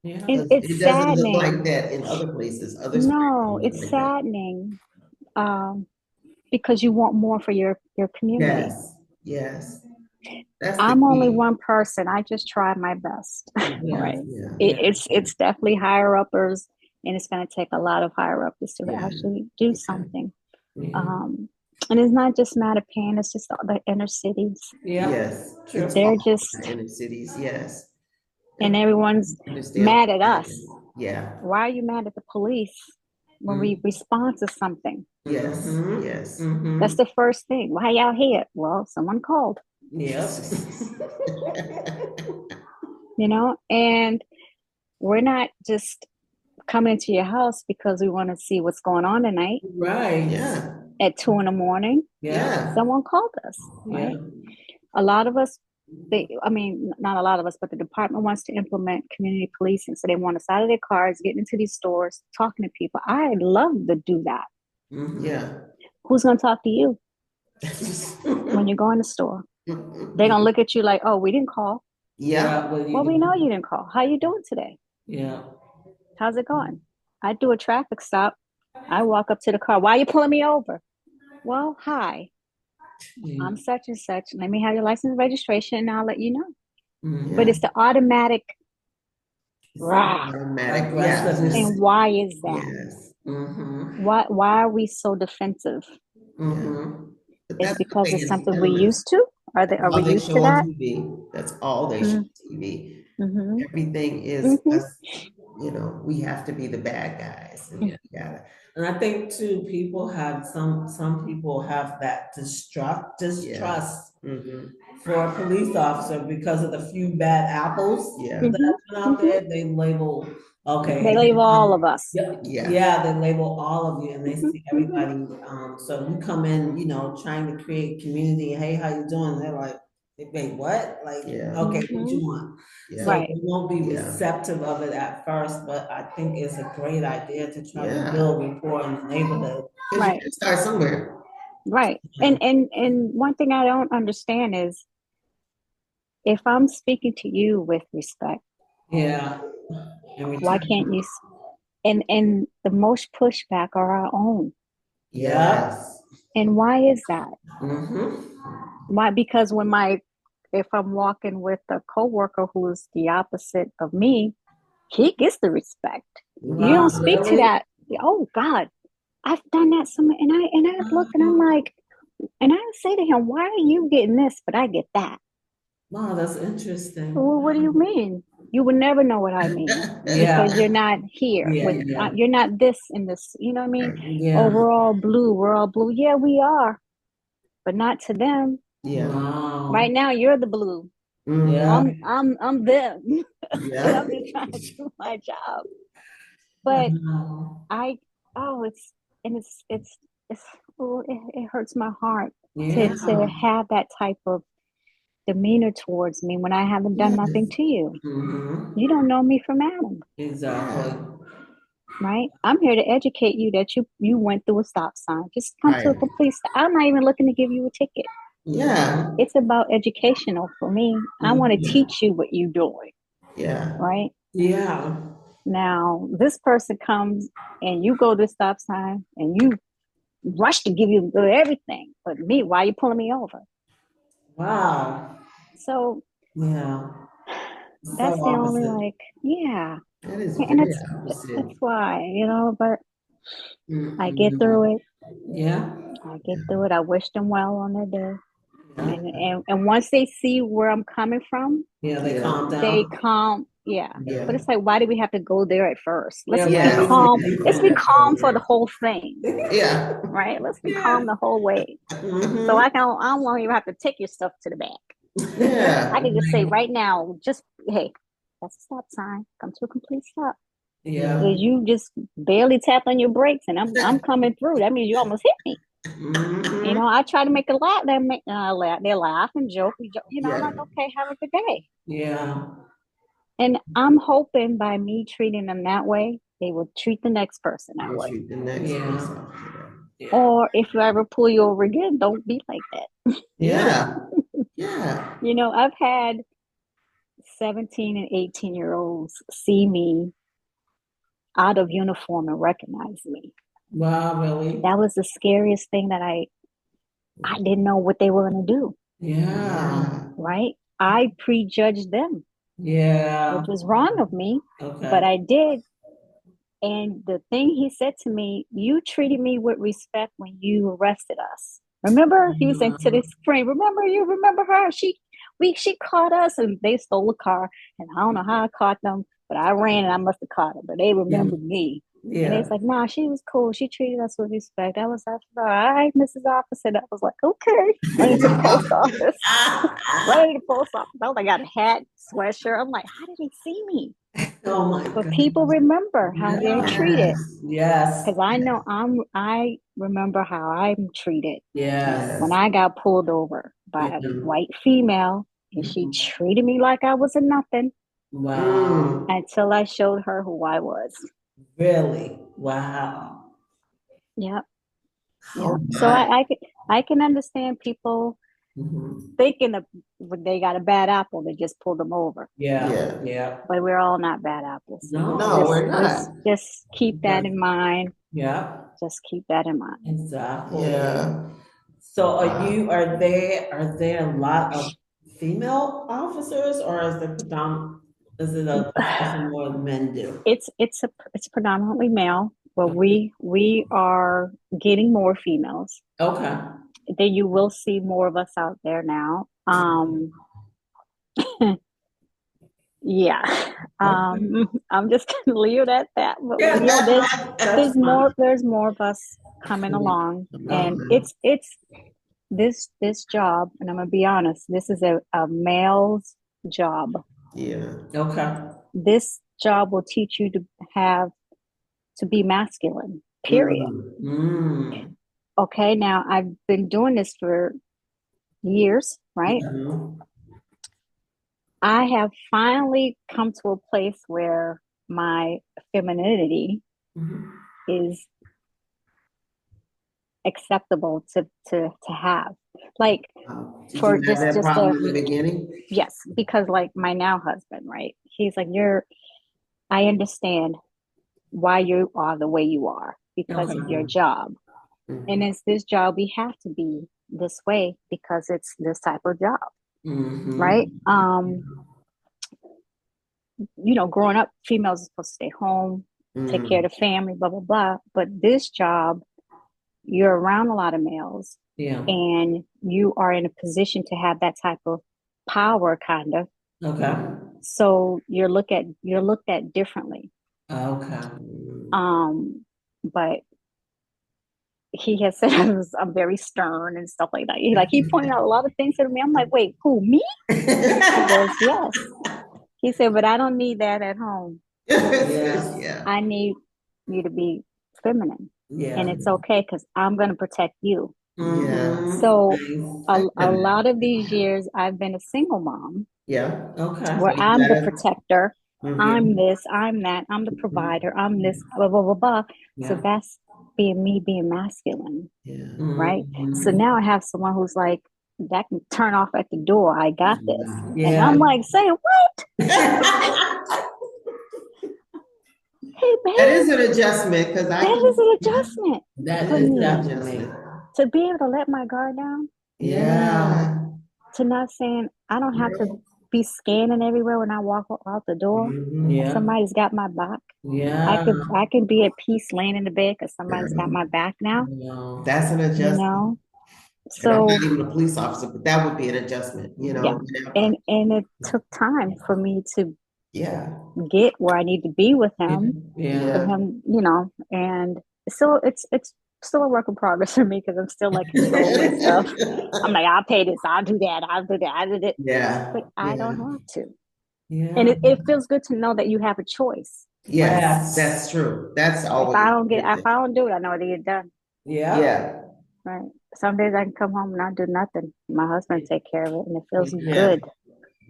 it's it saddening. Doesn't look like that in other places. No, it's saddening. Because you want more for your community. Yes. I'm only one person. I just try my best. Right. It's definitely higher uppers And it's going to take a lot of higher ups to actually do something. Mm-hmm. And it's not just Mattapan, it's just all the inner cities. Yeah. Yes. They're just inner cities, yes. And everyone's mad at us. Yeah. Why are you mad at the police when we respond to something? Yes. Mm-hmm. Yes. Mm-hmm. That's the first thing. Why y'all here? Well, someone called. Yes. You know, and we're not just coming into your house because we want to see what's going on tonight. Right. Yeah. At 2 a.m. Yeah. Someone called us. Right. A lot of us, not a lot of us, but the department wants to implement community policing. So they want us out of their cars, getting into these stores, talking to people. I'd love to do that. Mm-hmm. Yeah. Who's going to talk to you when you go in the store? They're going to look at you like, oh, we didn't call. Yeah. Well, we know you didn't call. How you doing today? Yeah. How's it going? I do a traffic stop. I walk up to the car. Why are you pulling me over? Well, hi. I'm such and such. Let me have your license and registration and I'll let you know. Mm-hmm. But it's the automatic. Aggressiveness. And why is that? Yes. Mm-hmm. Why are we so defensive? Mm-hmm. It's because it's something we're used to? Are we used to that? TV. That's all they show on TV. Mm-hmm. Everything is us, we have to be the bad guys. And I think too, people have some people have that distrust for a police officer because of the few bad apples that have been out there. They label They label all of us. Yeah, they label all of you and they see everybody. So you come in, trying to create community. Hey, how you doing? They're like, wait, what? Like, okay, what you want? Yeah. So we won't be receptive of it at first, but I think it's a great idea to try to build rapport in the neighborhood. Right. Start somewhere. Right. And one thing I don't understand is if I'm speaking to you with respect. Yeah. Why can't you? And the most pushback are our own. Yes. And why is that? Mm-hmm. Why? Because if I'm walking with a coworker who's the opposite of me, he gets the respect. Wow, you don't speak to that. Oh God, I've done that and I've looked and I'm like, and I say to him, why are you getting this, but I get that? Wow, that's interesting. Well, what do you mean? You would never know what I mean because you're not here. You're not this in this. You know what I mean? Yeah. Oh, we're all blue. We're all blue. Yeah, we are, but not to them. Yeah. Wow. Right now, you're the blue. Yeah. I'm them. Yeah. I'm just trying to do my job. But it hurts my heart to have that type of demeanor towards me when I haven't done nothing to you. Mm-hmm. You don't know me from Adam. Exactly. Right? I'm here to educate you that you went through a stop sign. Just come to a complete stop. I'm not even looking to give you a ticket. Yeah. It's about educational for me. I want to teach you what you're doing. Yeah. Right? Yeah. Now, this person comes and you go to the stop sign and you rush to give you everything. But me, why are you pulling me over? Wow. So that's so the only that is and that's why, but I get through it. Yeah. I get through it. I wish them well on their day. And once they see where I'm coming from, they calm down. They calm, But it's like, why do we have to go there at first? Let's be calm. Let's be calm for the whole thing. Yeah. Right. Let's be calm the whole way. Mm-hmm. So I don't even have to take your stuff to the back. Yeah. I can just say right now, hey, that's a stop sign. Come to a complete stop. Yeah. Because you just barely tap on your brakes and I'm coming through. That means you almost hit me. Mm-hmm. I try to make a laugh. They laugh and joke. I'm like, okay, have a good day. Yeah. And I'm hoping by me treating them that way, they will treat the next person that way. Treat the next person. Yeah. Or if I ever pull you over again, don't be like that. Yeah. Yeah. I've had 17 and 18-year-olds see me out of uniform and recognize me. Wow, really? That was the scariest thing that I didn't know what they were going to do. Yeah. Right? I prejudged them. Yeah. Which was wrong of me. Okay. But I did And the thing he said to me, you treated me with respect when you arrested us. Remember? He was saying to this friend, remember her? She caught us and they stole a car. And I don't know how I caught them, but I ran and I must have caught them. But they remembered me. Yeah. And it's like, nah, she was cool. She treated us with respect. I was like, all right, Mrs. Officer. I was like, okay. Running to the post office. Running to the post office. I was like, I got a hat, sweatshirt. I'm like, how did he see me? Oh my God. But people remember how they're treated. Yes. Because I know I remember how I'm treated. Yes. When I got pulled over by a white female and she treated me like I was a nothing. Wow. Until I showed her who I was. Really? Wow. Yep. Yeah. So I can understand people thinking of when they got a bad apple, they just pulled them over. Yeah. But we're all not bad apples. No, we're not. Just keep that in mind. Yeah. Just keep that in mind. Exactly. Yeah. So are there a lot of female officers, or is it more men do? It's predominantly male, but we are getting more females. Okay. Then you will see more of us out there now. Yeah. I'm just gonna leave it at that. But there's more of us coming along. And it's this job, and I'm gonna be honest, this is a male's job. Yeah. Okay. This job will teach you to be masculine, period. Okay, now I've been doing this for years, right? I have finally come to a place where my femininity is acceptable to have. Like, did you have that problem in the beginning? Yes, because like my now husband, right? He's like, I understand why you are the way you are because of your job. And it's this job, we have to be this way because it's this type of job. Right? Growing up, females are supposed to stay home, take care of the family, blah, blah, blah. But this job, you're around a lot of males. Yeah. And you are in a position to have that type of power, kind of. Okay. So you're looked at differently. Okay. But he has said I'm very stern and stuff like that. He pointed out a lot of things to me. I'm like, wait, who, me? He goes, yes. He said, but I don't need that at home. Yeah. I need you to be feminine. Yeah. And it's okay because I'm going to protect you. Yeah. So a lot of these years I've been a single mom. Yeah. Okay. Where I'm the protector. I'm this, I'm that, I'm the provider, I'm this, blah, blah, blah, blah. Yeah. So that's being masculine. Yeah. Right? So now I have someone who's like, that can turn off at the door. I got this. Yeah. And I'm like, say what? Hey, babe. That is an adjustment because that is an adjustment. That is an adjustment. To be able to let my guard down. Yeah. To not saying I don't have to be scanning everywhere when I walk out the door. Yeah. Somebody's got my back. Yeah. I can be at peace laying in the bed because somebody's got my back now. That's an adjustment. So I'm not even a police officer, but that would be an adjustment, Yeah. And it took time for me to get where I need to be with him. Yeah. For him, and so it's still a work in progress for me because I'm still like controlling stuff. I'm like, I'll pay this, I'll do that, I did it. Yeah. But I don't have to. Yeah. And it feels good to know that you have a choice. Yes, that's true. That's always. If I don't do it, I know it'll get done. Yeah. Yeah. Right. Some days I can come home and not do nothing. My husband take care of it, and it feels good.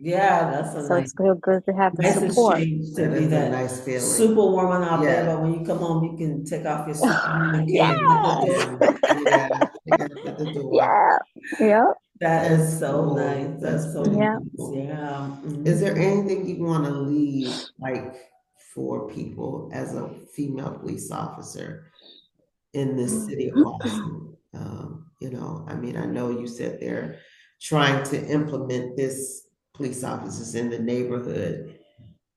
Yeah, that's so it's still good to have the support. To be that nice feeling. Superwoman out there, but when you come home, you can take off your stuff. Yes. At the door. Yeah. Yep. That is so nice. That's so nice. Yeah. Is there anything you want to leave for people as a female police officer in this city of Boston? I know you said they're trying to implement this police officers in the neighborhood.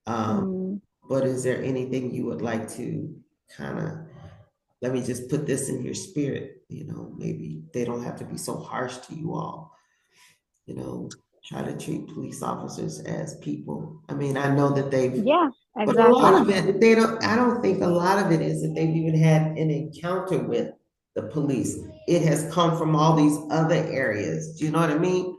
But is there anything you would like to kind of, let me just put this in your spirit, maybe they don't have to be so harsh to you all, try to treat police officers as people. I mean, I know that Yeah, but a lot exactly. of it, I don't think a lot of it is that they've even had an encounter with the police. It has come from all these other areas. Do you know what I mean?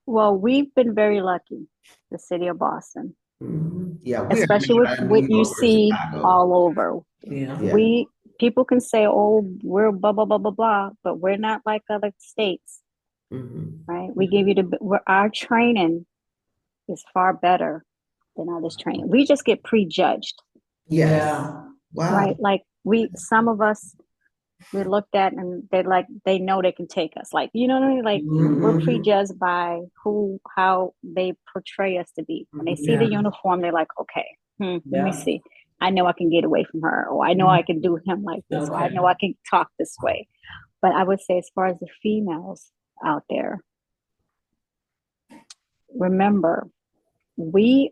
Well, we've been very lucky, the city of Boston, Yeah, we're especially with not in New what you York or see Chicago. all over. Yeah. We people can say, "Oh, we're blah blah blah blah blah," but we're not like other states, right? We give you our training is far better than others' training. We just get prejudged, Yeah. Wow. right? Like some of us, we looked at and they know they can take us. Like, you know what I mean? Like we're prejudged by how they portray us to be. When they see the uniform, they're like, okay, let me see. I know I can get away from her, or I know I can do him like this, or I know I can talk this way. But I would say, as far as the females out there, remember, we're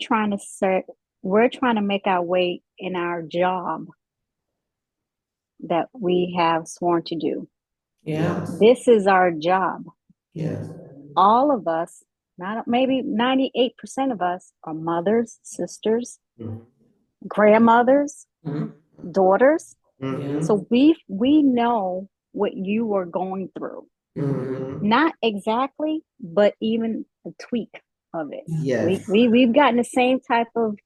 trying to make our way in our job that we have sworn to do. Yeah. This is our job. Yes. All of us, not maybe 98% of us, are mothers, sisters, grandmothers, daughters. So we know what you are going through. Not exactly, but even a tweak of it. Yes. We've gotten the same type of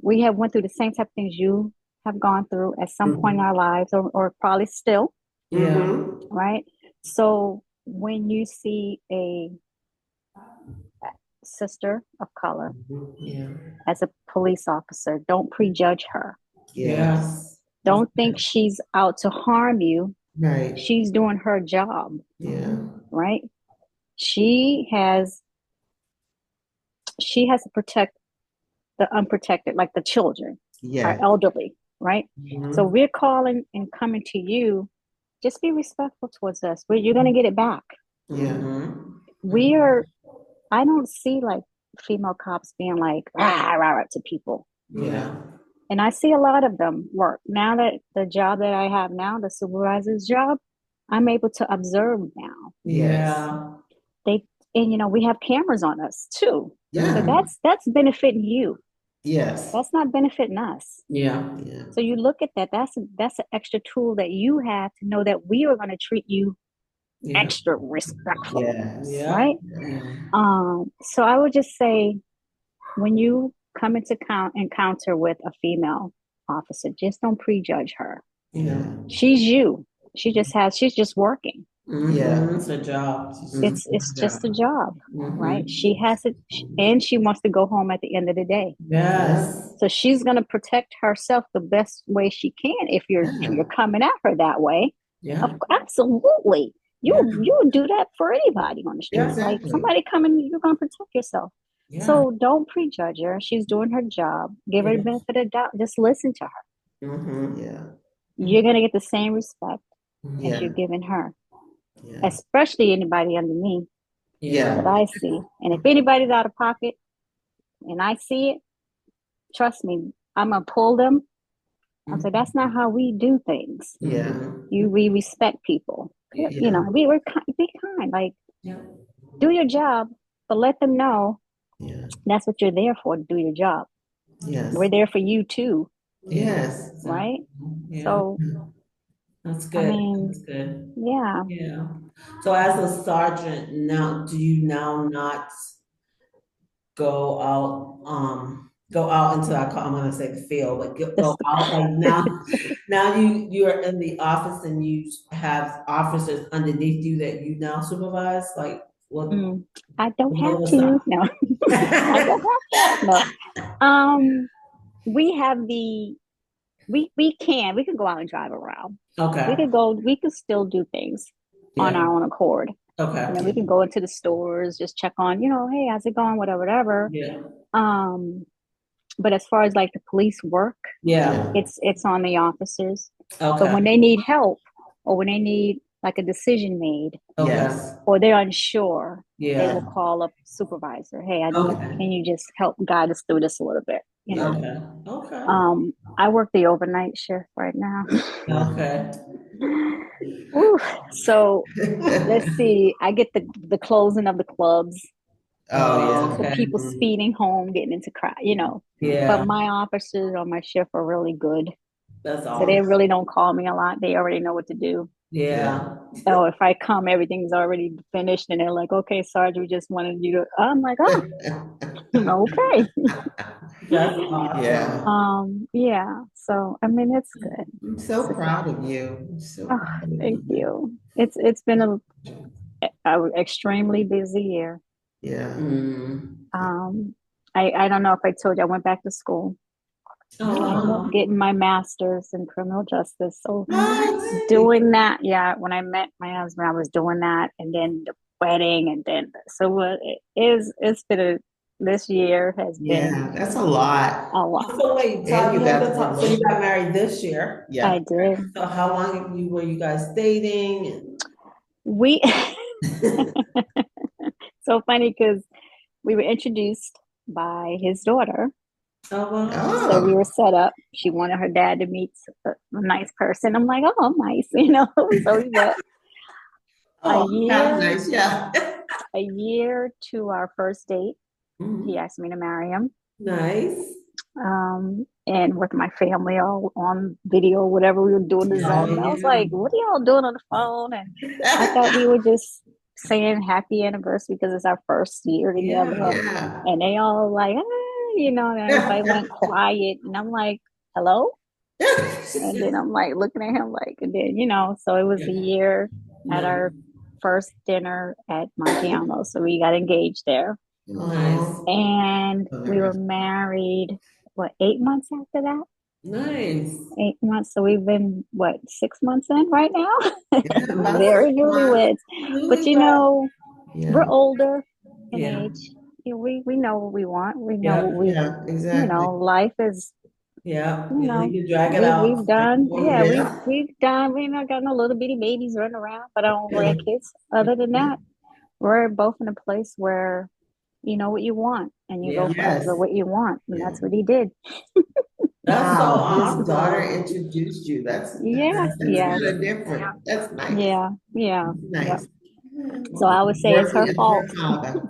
we have went through the same type of things you have gone through at some point in our lives, or probably still. Right. So when you see a sister of color as a police officer, don't prejudge her. Yes. Don't think she's out to harm you. Right. She's doing her job. Yeah. Right. She has to protect the unprotected, like the children, our elderly, right? So we're calling and coming to you. Just be respectful towards us. You're going to get it back. Yeah. I don't see like female cops being like rah, rah, rah to people. Yeah. And I see a lot of them work. Now that the job that I have now, the supervisor's job, I'm able to observe now. Yeah. And we have cameras on us too. Yeah. So that's benefiting you. Yes. That's not benefiting us. Yeah. So you look at that. That's an extra tool that you have to know that we are going to treat you extra respectful. Yes. Right. Yeah. So I would just say, when you come into encounter with a female officer, just don't prejudge her. Yeah. She's you. She's just working. Yeah. It's a job. It's just a job, right? She has it, and she wants to go home at the end of the day. Yes. So she's going to protect herself the best way she can. If you're coming at her that way, absolutely, you would do that for anybody on the street. Like somebody coming, you're going to protect yourself. So don't prejudge her. She's doing her job. Give her the benefit of the doubt. Just listen to her. Yeah. You're going to get the same respect as you're giving her. Especially anybody under me that I see. And if anybody's out of pocket and I see it, trust me, I'm going to pull them. I'm saying, that's not how we do things. Yeah. We respect people. Yeah. We're be kind. Like, do your job, but let them know that's what you're there for, to do your job. Yes. We're there for you too. Yes. Right? Yeah. So that's good. I mean, that's good. Yeah. Yeah. So as a sergeant now, do you now not go out into I'm gonna say the field, but go out like now you're in the office and you have officers underneath you that you now supervise? Like what? I don't have to. No. I don't have to. No. We have we can go out and drive around. Okay. We could still do things on our own accord. Okay. We can go into the stores, just check on, hey, how's it going? Whatever. Yeah. But as far as like the police work, it's on the officers. Okay. But when they need help, or when they need like a decision made, or they're unsure, they will call up supervisor. Hey, can you just help guide us through this a little bit? you know. Okay. I work the overnight shift right now. Okay. Ooh, so let's see. I get the closing of the clubs, Oh, the yeah. people speeding home, getting into crowd, you know. But Yeah, my officers on my shift are really good. that's So they awesome. really don't call me a lot. They already know what to do. Yeah. So if I come, everything's already finished, and they're like, "Okay, Sarge, we just wanted you to." I'm like, "Oh, okay." That's awesome. Yeah. Yeah. So I mean, it's good. I'm so It's proud of you. I'm so oh, proud of thank you. you. It's been a extremely busy year. Yeah. Um, I don't know if I told you I went back to school. I ended up Oh, getting my master's in criminal justice. So Nice. doing that, yeah, when I met my husband, I was doing that, and then the wedding, and then so it's been this year has been Yeah, that's a lot. a lot. so wait, so And I you have got to the talk. So you promotion. got married this year. I Yeah. did. So how long were you guys dating? We so funny because we were introduced by his daughter. Oh, wow. So we were Oh. set up. She wanted her dad to meet a nice person. I'm like, oh, nice, you know. So we met a Oh, sounds year, nice. Yeah. a year to our first date. He Mhm. asked me to marry him. Nice. And with my family all on video, whatever we were doing the Oh, Zoom. I was yeah. like, what are y'all doing on the phone? And I thought we were just saying happy anniversary because it's our first year Yeah. together. Yeah. And they all like, you know, and everybody went quiet. And I'm like, hello? And then I'm like looking at him like, and then, you know, so it was a year at Nice. our first dinner at Montiano. So we got engaged there. Nice. And we were Very married, what, 8 months after that? Nice. 8 months. So we've been, what, 6 months in right now? yeah, about Very 6 months. newlyweds. But you Newlywed. know, we're Yeah. older in Yeah. age. You know, we know what we want. We know what Yeah. Yeah, you exactly. know, life is, Yeah. you You know, know, you can drag it out we've for like done, 4 yeah, years. we've done, we've not got no little bitty babies running around, but I don't Yeah. grandkids. Other than that, we're both in a place where you know what you want and you go Yeah. for after Yes. what you want. And Yeah. that's what he did. That's so Wow. His daughter awesome. introduced you. Yeah, That's yes, kind of different. That's nice. yeah, yeah, yeah. Nice. So I would say it's Worthy her of her fault. father.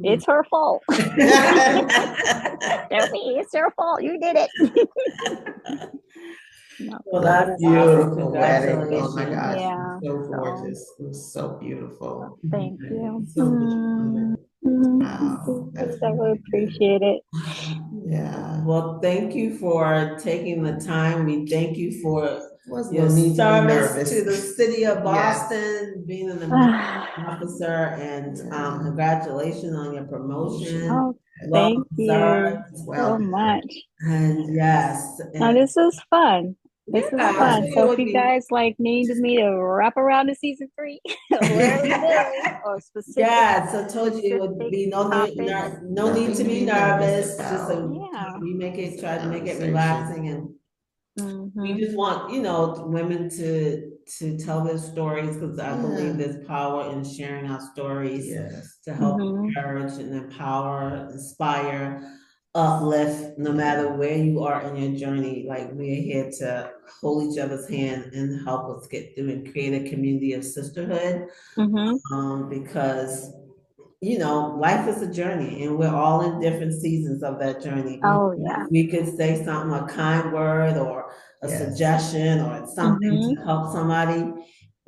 It's her fault. Tell me it's her fault. You did it. No, Well, but that's it's awesome. Beautiful wedding. Oh my Congratulations. gosh. It was yeah. so So gorgeous. It was so beautiful. thank you. So much fun. Thank Wow. you. That's I really really good. appreciate it. Yeah. Well, thank you for taking the time. We thank you for Was your no need to be service nervous. to the city of Yes. Boston, being an amazing officer, and Yeah. congratulations on your promotion. Oh, Well thank deserved. you Well so deserved. much. And yes, Now and this is fun. yeah, This is I fun. think it So if would you be. guys like need me to wrap around to season 3, let me know. Or Yes, I told you it would specific be topics. no need to Nothing to be be nervous nervous. Just about. Yeah. we make it It's a try to make it conversation. relaxing, and we Mm-hmm. just want women to tell their stories because I believe Yeah. there's power in sharing our stories Yes. to help Mm-hmm. encourage and empower, inspire, uplift, no Yeah. matter where you are in your journey. Like we're here to hold each other's hand and help us get through and create a community of sisterhood. Mm-hmm. Because life is a journey and we're all in different seasons of that journey. Oh yeah. We could say something, a kind word or a Yes. suggestion or something Mm-hmm. to help somebody.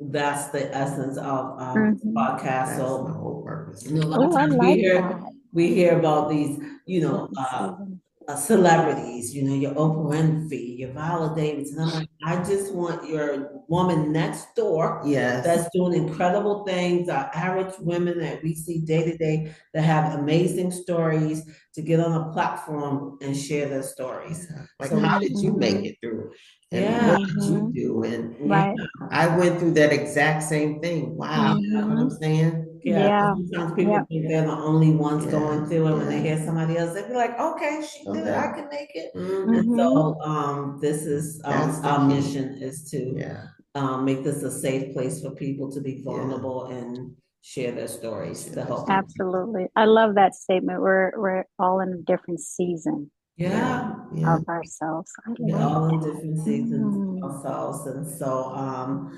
That's the essence of this Mm-hmm. podcast. That's my So, whole purpose. a lot of Oh, I times like that. we hear about these, you know, Different season. celebrities, your Oprah Winfrey, your Viola Davis, and I'm like, I just want your woman next door Yes. that's doing incredible things, our average women that we see day to day that have amazing stories to get on a platform and share their stories. Like, So, how did you make Mm-hmm. it through? And yeah, what did you Mm-hmm. do? And yeah, Right. I went through that exact same thing. Wow. You know what Mm-hmm. I'm saying? yeah. Yeah. Sometimes Yep. people think they're the only ones Yeah. going through it. When they Yeah. hear somebody else, they be like, okay, she did it, I Okay. can make it. And Mm-hmm. Mm-hmm. so this is That's the our key. mission is to Yeah. make this a safe place for people to be Yeah. vulnerable and share their stories to help people. Absolutely. I love that statement. We're all in a different season. Yeah. of ourselves. I We're love all in that. different seasons ourselves. And so,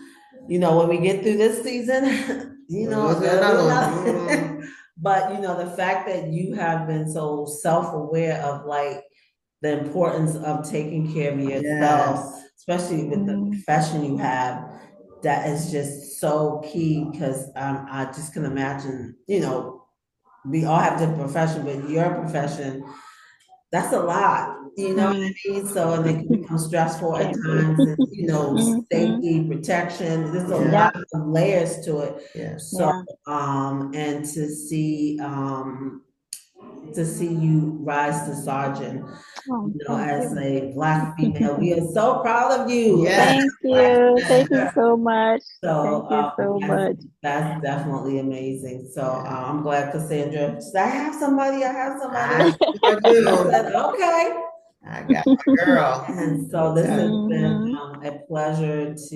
when we get through this season, There's there'll be another another. one. But, the fact that you have been so self-aware of like the importance of taking care of yourself, Yes. especially with the profession you have, that is just so key because I just can imagine, we all have different profession, but your profession, that's a lot, you know what I mean? So, and it can become stressful at Can be. times, and, safety, protection, there's a lot Yep. of layers to it. Yes. So, Yeah. and to see you rise to sergeant, Oh, thank as you. a Black female, we are so proud of you. Yes. Thank Black you. Thank you female. so much. Thank So, you so much. that's definitely amazing. So, Yeah. I'm glad Cassandra said, I have somebody. I do. I said, okay. I got my girl. And so this has been Mhm. a pleasure to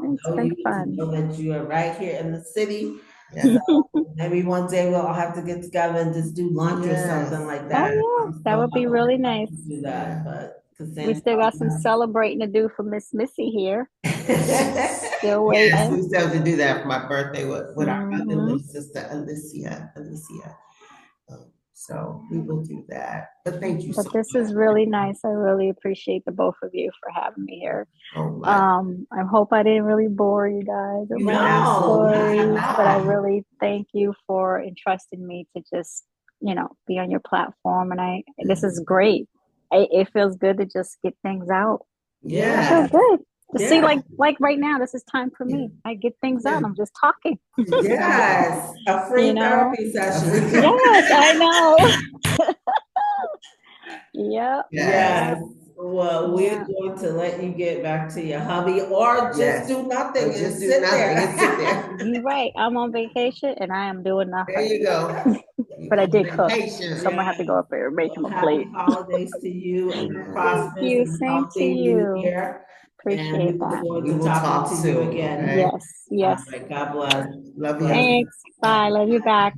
It's know been you, to fun. know that you are right here in the city. Yes. So maybe one day we'll all have to get together and just do lunch or something like Oh, that. yeah. I'm That so would be really happy nice. to do that, but We Cassandra. still got some celebrating to do for Miss Missy here. Still Yes, waiting. we still have to do that for my birthday with our other Hmm little sister, Alicia. So we will do that. But thank you But so this much. is really nice. I really appreciate the both of you for having me here. So much. I hope I didn't really bore you guys with my No, stories, but I not. really thank you for entrusting me to just, be on your platform. And this is great. It feels good to just get things out. It yeah, feels good to see, yeah, like right now, this is time for Yeah. me. I get things out Yeah. and I'm just talking, yes, a free you know? therapy session. Yes, I know. Yep, Yes. Yes. yep, Well, we're yeah. going to let you get back to your hubby or just Yes. do nothing Or and just do sit nothing there. and sit there. You're right. I'm on vacation and I am doing There nothing. you go. You But I on did cook. So I'm vacation. gonna have to go up there and make him Well, a happy plate. holidays to you and a Thank prosperous you. and Same to healthy new you. year. And we Appreciate look that. forward We to will talk talking to you soon, again. okay? Yes, All yes. right. God bless. Love you. Bless. Thanks. Bye. Love you back.